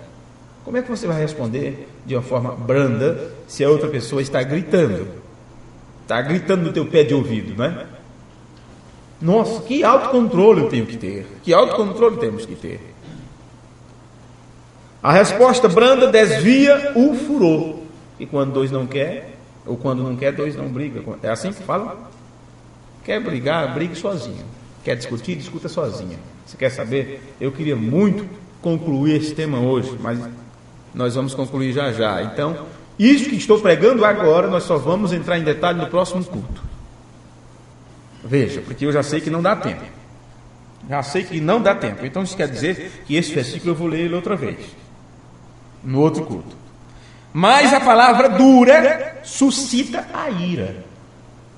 Como é que você vai responder de uma forma branda se a outra pessoa está gritando? Está gritando no teu pé de ouvido, não é? Nossa, que autocontrole eu tenho que ter. Que autocontrole temos que ter. A resposta branda desvia o furor. E quando dois não quer, ou quando não quer, dois não brigam. É assim que fala? Quer brigar, brigue sozinho. Quer discutir, discuta sozinha. Você quer saber? Eu queria muito concluir esse tema hoje, mas nós vamos concluir já já. Então, isso que estou pregando agora, nós só vamos entrar em detalhe no próximo culto. Veja, porque eu já sei que não dá tempo. Já sei que não dá tempo. Então isso quer dizer que esse versículo eu vou ler ele outra vez, no outro culto. Mas a palavra dura suscita a ira.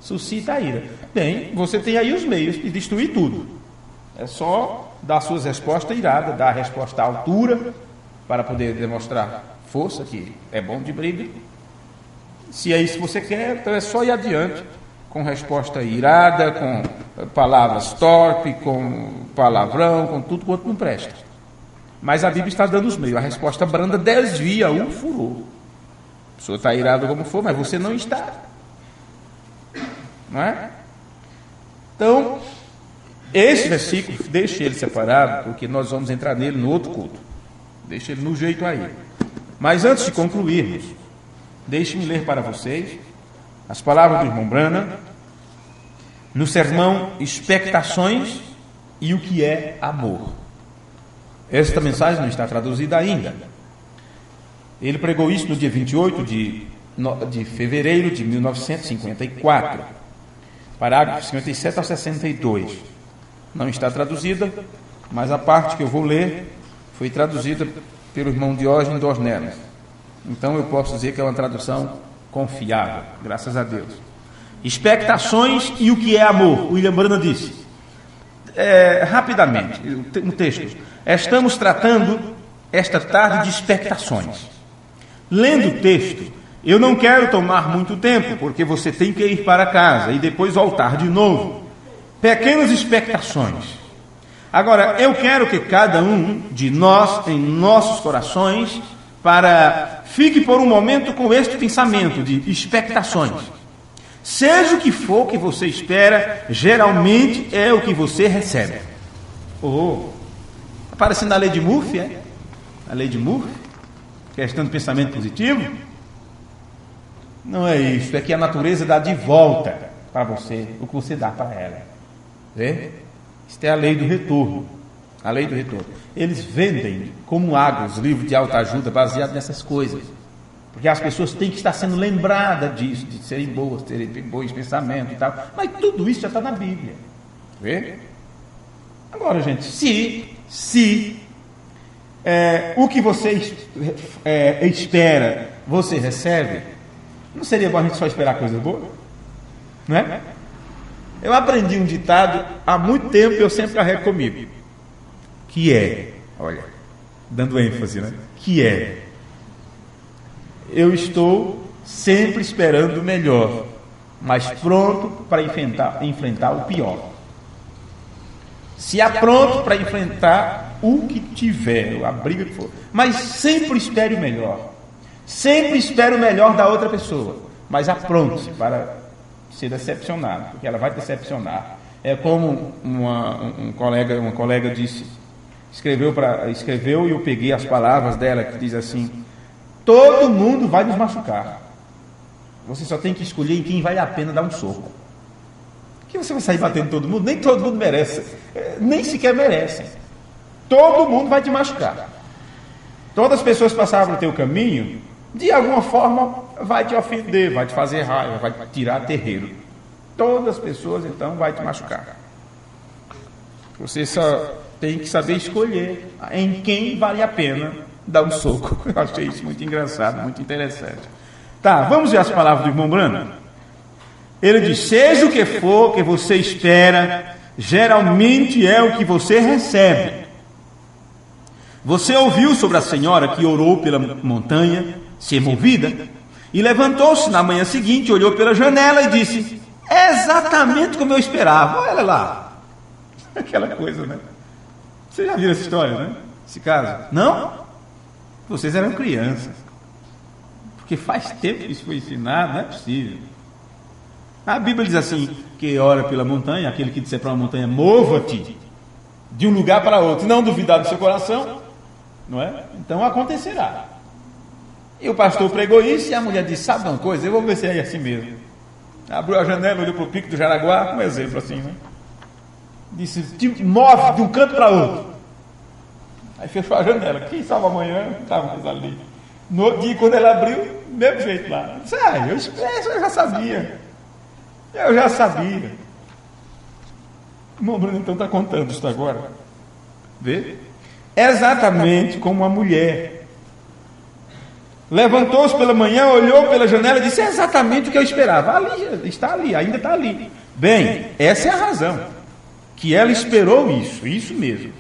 Suscita a ira. Bem, você tem aí os meios de destruir tudo. É só dar suas respostas iradas, dar a resposta à altura, para poder demonstrar força, que é bom de briga. Se é isso que você quer, então é só ir adiante, com resposta irada, com palavras torpes, com palavrão, com tudo quanto não presta. Mas a Bíblia está dando os meios. A resposta branda desvia o furor. A pessoa está irada como for, mas você não está. Não é? Então, esse versículo, deixe ele separado, porque nós vamos entrar nele no outro culto. Deixe ele no jeito aí. Mas antes de concluirmos, Deixe-me ler para vocês as palavras do irmão Branham no sermão Expectações e o que é amor. Esta mensagem não está traduzida ainda. Ele pregou isso no dia 28 de fevereiro de 1954, parágrafos 57 a 62. Não está traduzida, mas a parte que eu vou ler foi traduzida pelo irmão Diógenes Dornelis. Então eu posso dizer que é uma tradução confiável, graças a Deus. Expectações e o que é amor. William Branham disse, rapidamente, no texto, estamos tratando esta tarde de expectações. Lendo o texto, eu não quero tomar muito tempo, porque você tem que ir para casa e depois voltar de novo. Pequenas expectações. Agora, eu quero que cada um de nós, em nossos corações, fique por um momento com este pensamento de expectações. Seja o que for que você espera, geralmente é o que você recebe. Aparecendo a lei de Murphy, é? A lei de Murphy? Questão do pensamento positivo? Não é isso, é que a natureza dá de volta para você o que você dá para ela. Vê? Isso é a lei do retorno. A lei do retorno. Eles vendem como água os livros de autoajuda baseados nessas coisas. Porque as pessoas têm que estar sendo lembradas disso, de serem boas, terem bons pensamentos e tal. Mas tudo isso já está na Bíblia. Vê? Agora, gente, se o que você espera, você recebe, não seria bom a gente só esperar coisas boas? Não é? Eu aprendi um ditado há muito tempo e eu sempre carrego comigo. Que é, olha, dando ênfase, né? Que é, eu estou sempre esperando o melhor, mas pronto para enfrentar o pior. Se há pronto para enfrentar o que tiver, a briga que for, mas sempre espere o melhor. Sempre espere o melhor da outra pessoa, mas apronte-se para ser decepcionado, porque ela vai decepcionar. É como uma colega disse, escreveu e eu peguei as palavras dela, que diz assim: todo mundo vai nos machucar, você só tem que escolher em quem vale a pena dar um soco. Que você vai sair batendo todo mundo? Nem todo mundo merece, nem sequer merecem. Todo mundo vai te machucar. Todas as pessoas que passaram pelo teu caminho, de alguma forma vai te ofender, vai te fazer raiva, vai te tirar terreiro. Todas as pessoas então vai te machucar. Você só tem que saber escolher em quem vale a pena dar um soco. Eu achei isso muito engraçado, muito interessante. Tá, vamos ver as palavras do irmão Branham. Ele diz: seja o que for que você espera, geralmente é o que você recebe. Você ouviu sobre a senhora que orou pela montanha ser movida e levantou-se na manhã seguinte, olhou pela janela e disse: é exatamente como eu esperava. Olha lá. Aquela coisa, né? Você já viu essa história, né? Esse caso? Não? Vocês eram crianças. Porque faz tempo que isso foi ensinado, não é possível. A Bíblia diz assim, que ora pela montanha, aquele que disser para uma montanha, mova-te de um lugar para outro, não duvidar do seu coração, não é? Então acontecerá. E o pastor pregou isso e a mulher disse: sabe uma coisa, eu vou ver se é assim mesmo. Abriu a janela, olhou para o pico do Jaraguá, um exemplo assim, né? Disse: te move de um canto para outro. Aí fechou a janela. Quem sabe amanhã não estava mais ali. No outro dia, quando ela abriu, mesmo jeito lá. Disse: eu já sabia. Eu já sabia. O irmão Bruno então está contando isso agora. Vê? Exatamente como a mulher. Levantou-se pela manhã, olhou pela janela e disse: é exatamente o que eu esperava. Ali, está ali, ainda está ali. Bem, essa é a razão. Que ela esperou isso mesmo.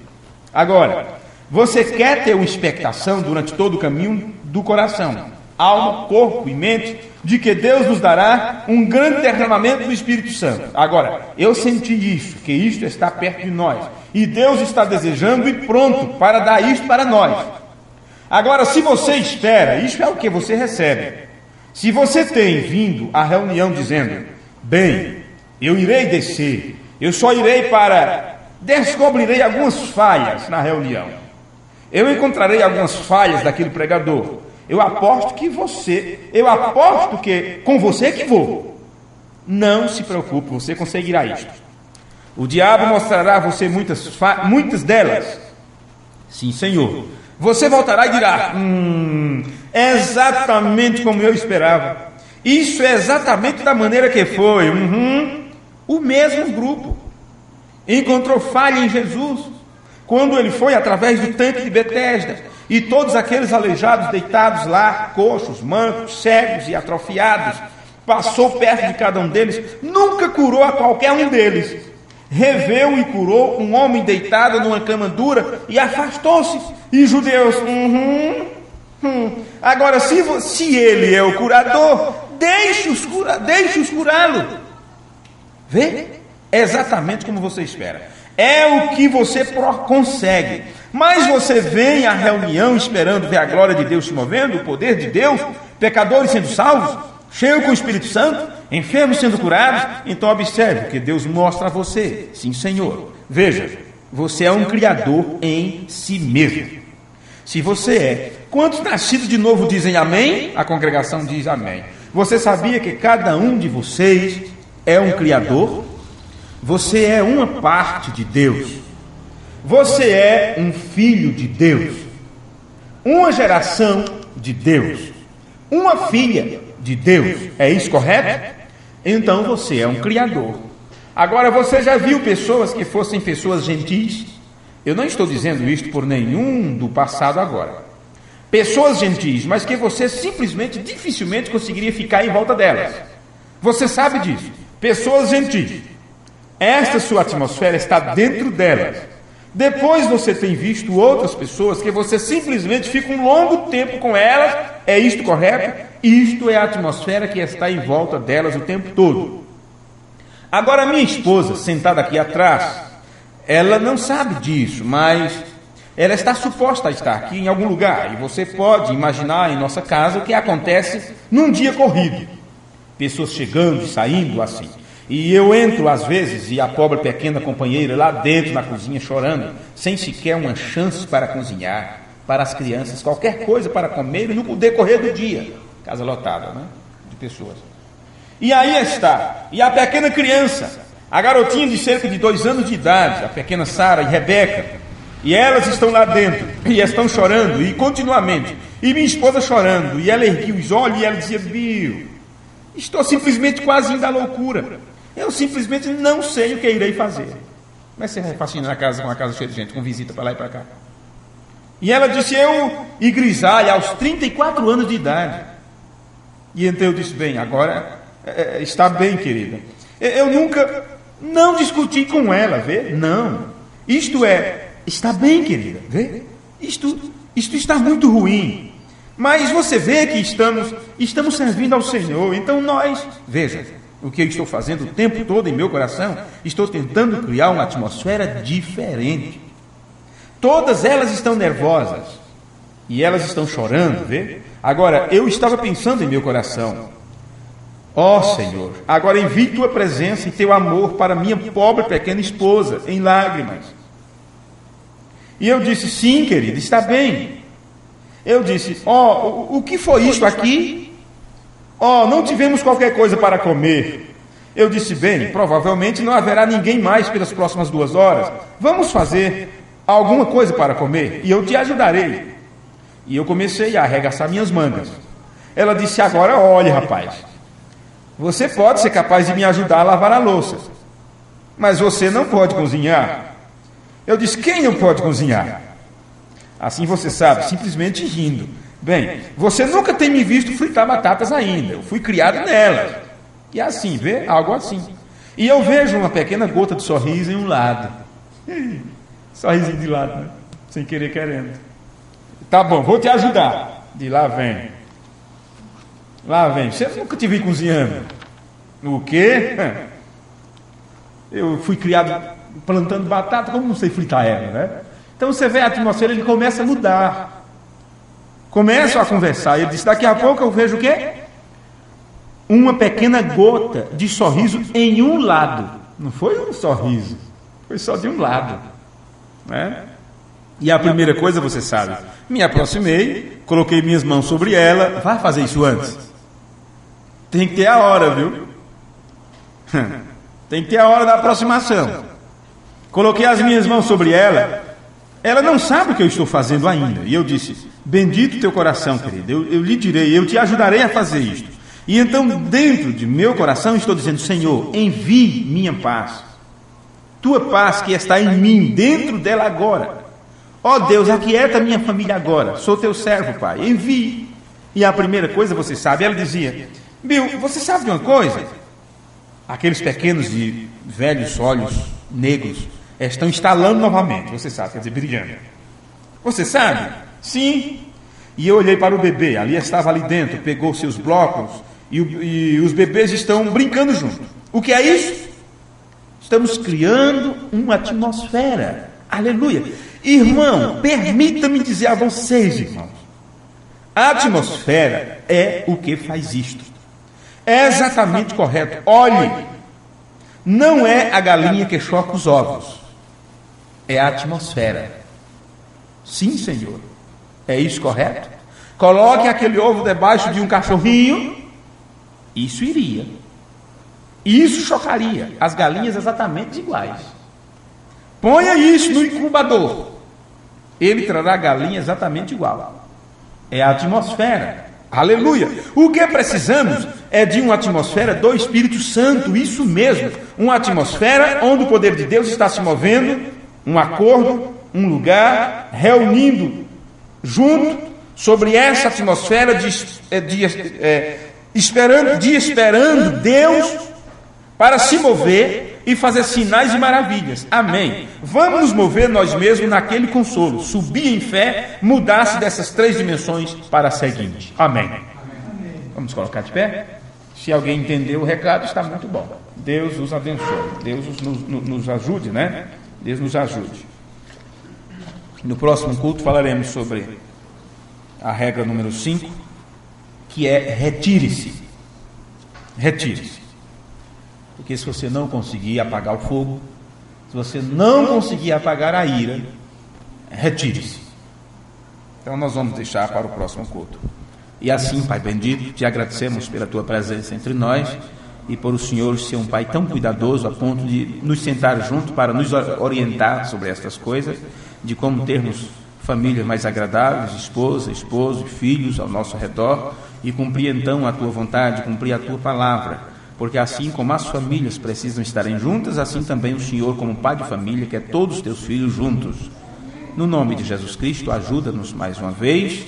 Agora, você quer ter uma expectação durante todo o caminho do coração, alma, corpo e mente, de que Deus nos dará um grande derramamento do Espírito Santo. Agora, eu senti isso, que isto está perto de nós, e Deus está desejando e pronto para dar isto para nós. Agora, se você espera, isso é o que você recebe. Se você tem vindo à reunião dizendo: bem, eu irei descer, eu só irei descobrirei algumas falhas na reunião, eu encontrarei algumas falhas daquele pregador, Eu aposto que com você que vou. Não se preocupe, você conseguirá isto. O diabo mostrará a você muitas delas. Sim, Senhor. Você voltará e dirá: exatamente como eu esperava. Isso é exatamente da maneira que foi. O mesmo grupo encontrou falha em Jesus quando ele foi através do tanque de Betesda, e todos aqueles aleijados deitados lá, coxos, mancos, cegos e atrofiados, passou perto de cada um deles, nunca curou a qualquer um deles. Reveu e curou um homem deitado numa cama dura e afastou-se. E os judeus, agora se ele é o curador, deixe-os curá-lo. Vê? É exatamente como você espera. É o que você consegue. Mas você vem à reunião esperando ver a glória de Deus se movendo, o poder de Deus, pecadores sendo salvos, cheio com o Espírito Santo, enfermos sendo curados. Então observe o que Deus mostra a você. Sim, Senhor. Veja, você é um criador em si mesmo. Se você é, quantos nascidos de novo dizem amém? A congregação diz amém. Você sabia que cada um de vocês é um criador? Você é uma parte de Deus. Você é um filho de Deus. Uma geração de Deus. Uma filha de Deus. É isso correto? Então você é um criador. Agora, você já viu pessoas que fossem pessoas gentis? Eu não estou dizendo isto por nenhum do passado agora. Pessoas gentis, mas que você simplesmente, dificilmente conseguiria ficar em volta delas. Você sabe disso. Pessoas gentis. Esta sua atmosfera está dentro delas. Depois você tem visto outras pessoas que você simplesmente fica um longo tempo com elas. É isto correto? Isto é a atmosfera que está em volta delas o tempo todo. Agora, minha esposa, sentada aqui atrás, ela não sabe disso, mas ela está suposta a estar aqui em algum lugar. E você pode imaginar em nossa casa o que acontece num dia corrido. Pessoas chegando e saindo assim. E eu entro às vezes e a pobre pequena companheira lá dentro na cozinha chorando, sem sequer uma chance para cozinhar, para as crianças, qualquer coisa para comer e no decorrer do dia. Casa lotada, né? De pessoas. E aí está, e a pequena criança, a garotinha de cerca de 2 anos de idade, a pequena Sara e Rebeca, e elas estão lá dentro, e estão chorando, e continuamente, e minha esposa chorando, e ela erguia os olhos e ela dizia: Bill, estou simplesmente quase indo à loucura. Eu simplesmente não sei o que irei fazer. Mas você vai fascinar a casa com uma casa cheia de gente, com visita para lá e para cá. E ela disse: e grisalha, aos 34 anos de idade. E então eu disse: bem, agora está bem, querida. Eu nunca, não discuti com ela, vê? Não. Isto está bem, querida, vê? Isto está muito ruim. Mas você vê que estamos servindo ao Senhor. Então veja, o que eu estou fazendo o tempo todo em meu coração, estou tentando criar uma atmosfera diferente. Todas elas estão nervosas e elas estão chorando, vê? Agora, eu estava pensando em meu coração: ó Senhor, agora envie tua presença e teu amor para minha pobre pequena esposa, em lágrimas. E eu disse: sim, querida, está bem. Eu disse: o que foi isto aqui? Não tivemos qualquer coisa para comer. Eu disse: bem, provavelmente não haverá ninguém mais pelas próximas 2 horas. Vamos fazer alguma coisa para comer e eu te ajudarei. E eu comecei a arregaçar minhas mangas. Ela disse: agora olhe, rapaz, você pode ser capaz de me ajudar a lavar a louça, mas você não pode cozinhar. Eu disse: quem não pode cozinhar? Assim você sabe, simplesmente rindo. Bem, você nunca tem me visto fritar batatas ainda. Eu fui criado nelas. E assim, vê? Algo assim. E eu vejo uma pequena gota de sorriso em um lado. Sorrisinho de lado, né? Sem querer, querendo. Tá bom, vou te ajudar. De lá vem. Lá vem. Você nunca te vi cozinhando. O quê? Eu fui criado plantando batata, como não sei fritar ela, né? Então você vê a atmosfera, ele começa a mudar. Começam a conversar. Ele disse: daqui a pouco eu vejo o quê? Uma pequena gota de sorriso em um lado. Não foi um sorriso, foi só de um lado, né? E a primeira coisa, você sabe, me aproximei, coloquei minhas mãos sobre ela. Vai fazer isso antes? Tem que ter a hora, viu? Tem que ter a hora da aproximação. Coloquei as minhas mãos sobre ela. Ela não sabe o que eu estou fazendo ainda. E eu disse: bendito teu coração, querido. Eu lhe direi, eu te ajudarei a fazer isto. E então, dentro de meu coração, estou dizendo: Senhor, envie minha paz. Tua paz que está em mim, dentro dela agora. Ó Deus, aquieta minha família agora. Sou teu servo, Pai. Envie. E a primeira coisa, você sabe, ela dizia: Bill, você sabe de uma coisa? Aqueles pequenos e velhos olhos negros estão instalando novamente, você sabe, quer dizer, brilhando. Você sabe? Sim. E eu olhei para o bebê, ali estava ali dentro, pegou seus blocos e os bebês estão brincando junto. O que é isso? Estamos criando uma atmosfera. Aleluia. Irmão, permita-me dizer a vocês, irmãos, a atmosfera é o que faz isto. É exatamente correto. Olhe, não é a galinha que choca os ovos, é a atmosfera. Sim, Senhor. É isso correto? Coloque aquele ovo debaixo de um cachorrinho, isso iria. Isso chocaria as galinhas exatamente iguais. Ponha isso no incubador, ele trará a galinha exatamente igual. É a atmosfera. Aleluia. O que precisamos é de uma atmosfera do Espírito Santo, isso mesmo. Uma atmosfera onde o poder de Deus está se movendo, um acordo, um lugar, reunindo junto sobre essa atmosfera esperando Deus para se mover e fazer sinais e maravilhas. Amém. Vamos nos mover nós mesmos naquele consolo, subir em fé, mudar-se dessas 3 dimensões para a seguinte. Amém. Vamos colocar de pé? Se alguém entendeu o recado, está muito bom. Deus os abençoe. Deus nos ajude, né? Deus nos ajude. No próximo culto falaremos sobre a regra número 5, que é retire-se. Retire-se. Porque se você não conseguir apagar o fogo, se você não conseguir apagar a ira, retire-se. Então nós vamos deixar para o próximo culto. E assim, Pai bendito, te agradecemos pela tua presença entre nós e por o Senhor ser um Pai tão cuidadoso a ponto de nos sentar junto para nos orientar sobre estas coisas, de como termos famílias mais agradáveis, esposa, esposo e filhos ao nosso redor, e cumprir então a tua vontade, cumprir a tua palavra. Porque assim como as famílias precisam estarem juntas, assim também o Senhor, como Pai de família, quer todos os teus filhos juntos. No nome de Jesus Cristo, ajuda-nos mais uma vez,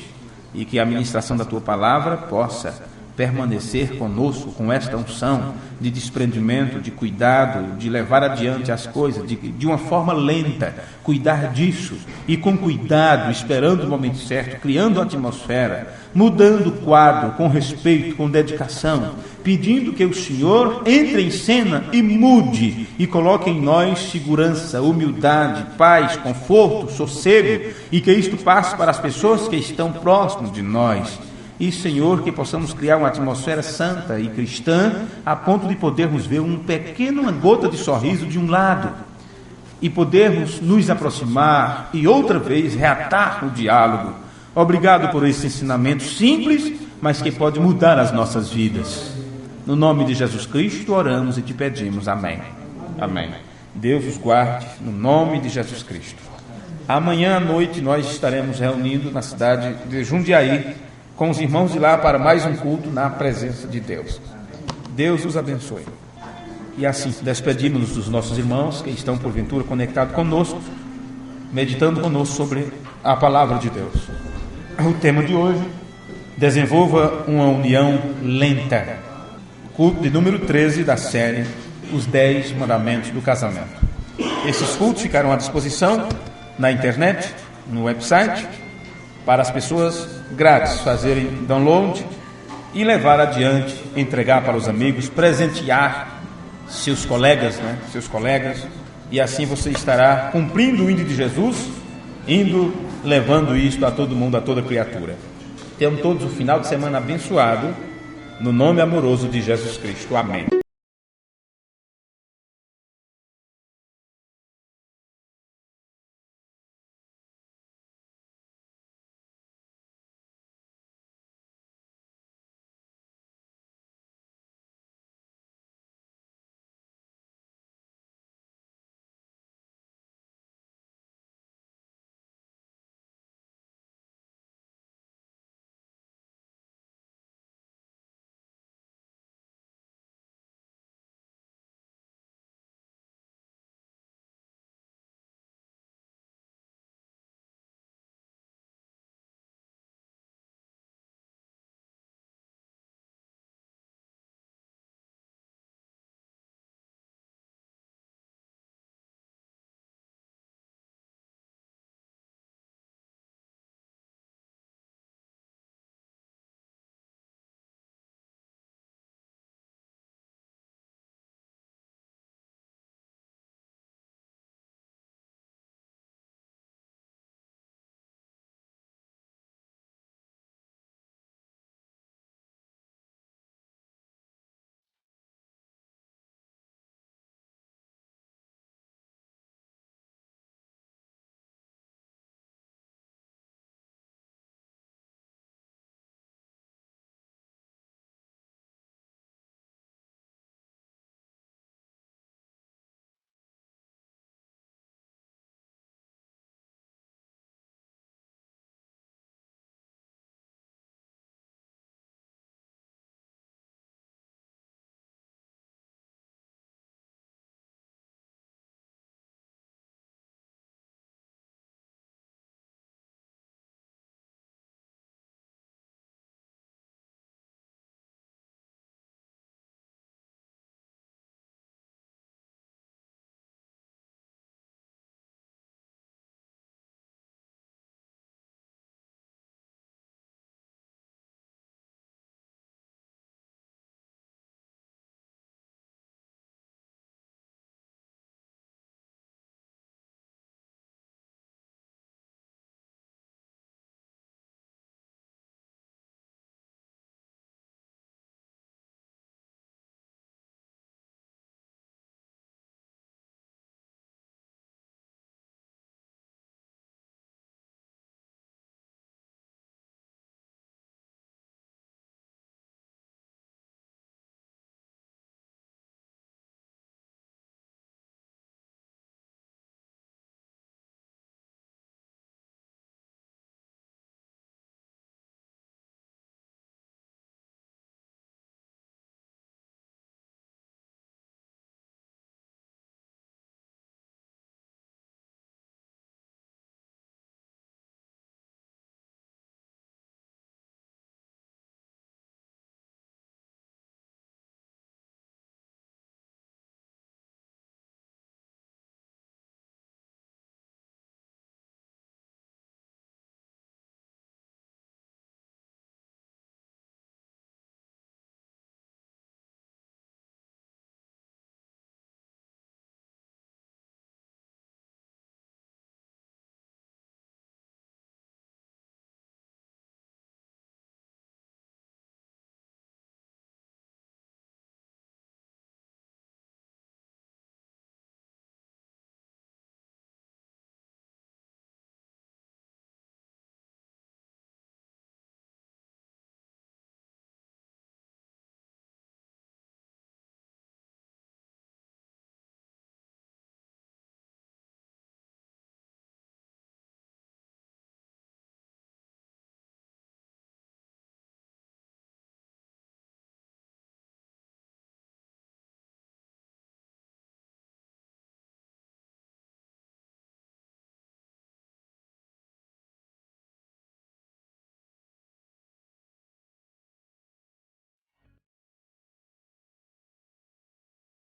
e que a ministração da tua palavra possa permanecer conosco com esta unção de desprendimento, de cuidado, de levar adiante as coisas de uma forma lenta, cuidar disso e com cuidado, esperando o momento certo, criando a atmosfera, mudando o quadro com respeito, com dedicação, pedindo que o Senhor entre em cena e mude e coloque em nós segurança, humildade, paz, conforto, sossego, e que isto passe para as pessoas que estão próximas de nós. E, Senhor, que possamos criar uma atmosfera santa e cristã, a ponto de podermos ver uma gota de sorriso de um lado, e podermos nos aproximar e outra vez reatar o diálogo. Obrigado por esse ensinamento simples, mas que pode mudar as nossas vidas. No nome de Jesus Cristo oramos e te pedimos. Amém. Amém. Deus os guarde, no nome de Jesus Cristo. Amanhã à noite nós estaremos reunindo na cidade de Jundiaí, com os irmãos de lá, para mais um culto na presença de Deus. Deus os abençoe. E assim, despedimos-nos dos nossos irmãos que estão porventura conectados conosco, meditando conosco sobre a palavra de Deus. O tema de hoje: desenvolva uma união lenta. Culto de número 13 da série Os 10 Mandamentos do Casamento. Esses cultos ficarão à disposição na internet, no website, para as pessoas grátis fazerem download e levar adiante, entregar para os amigos, presentear seus colegas, e assim você estará cumprindo o índio de Jesus, levando isto a todo mundo, a toda criatura. Tenham todos um final de semana abençoado, no nome amoroso de Jesus Cristo. Amém.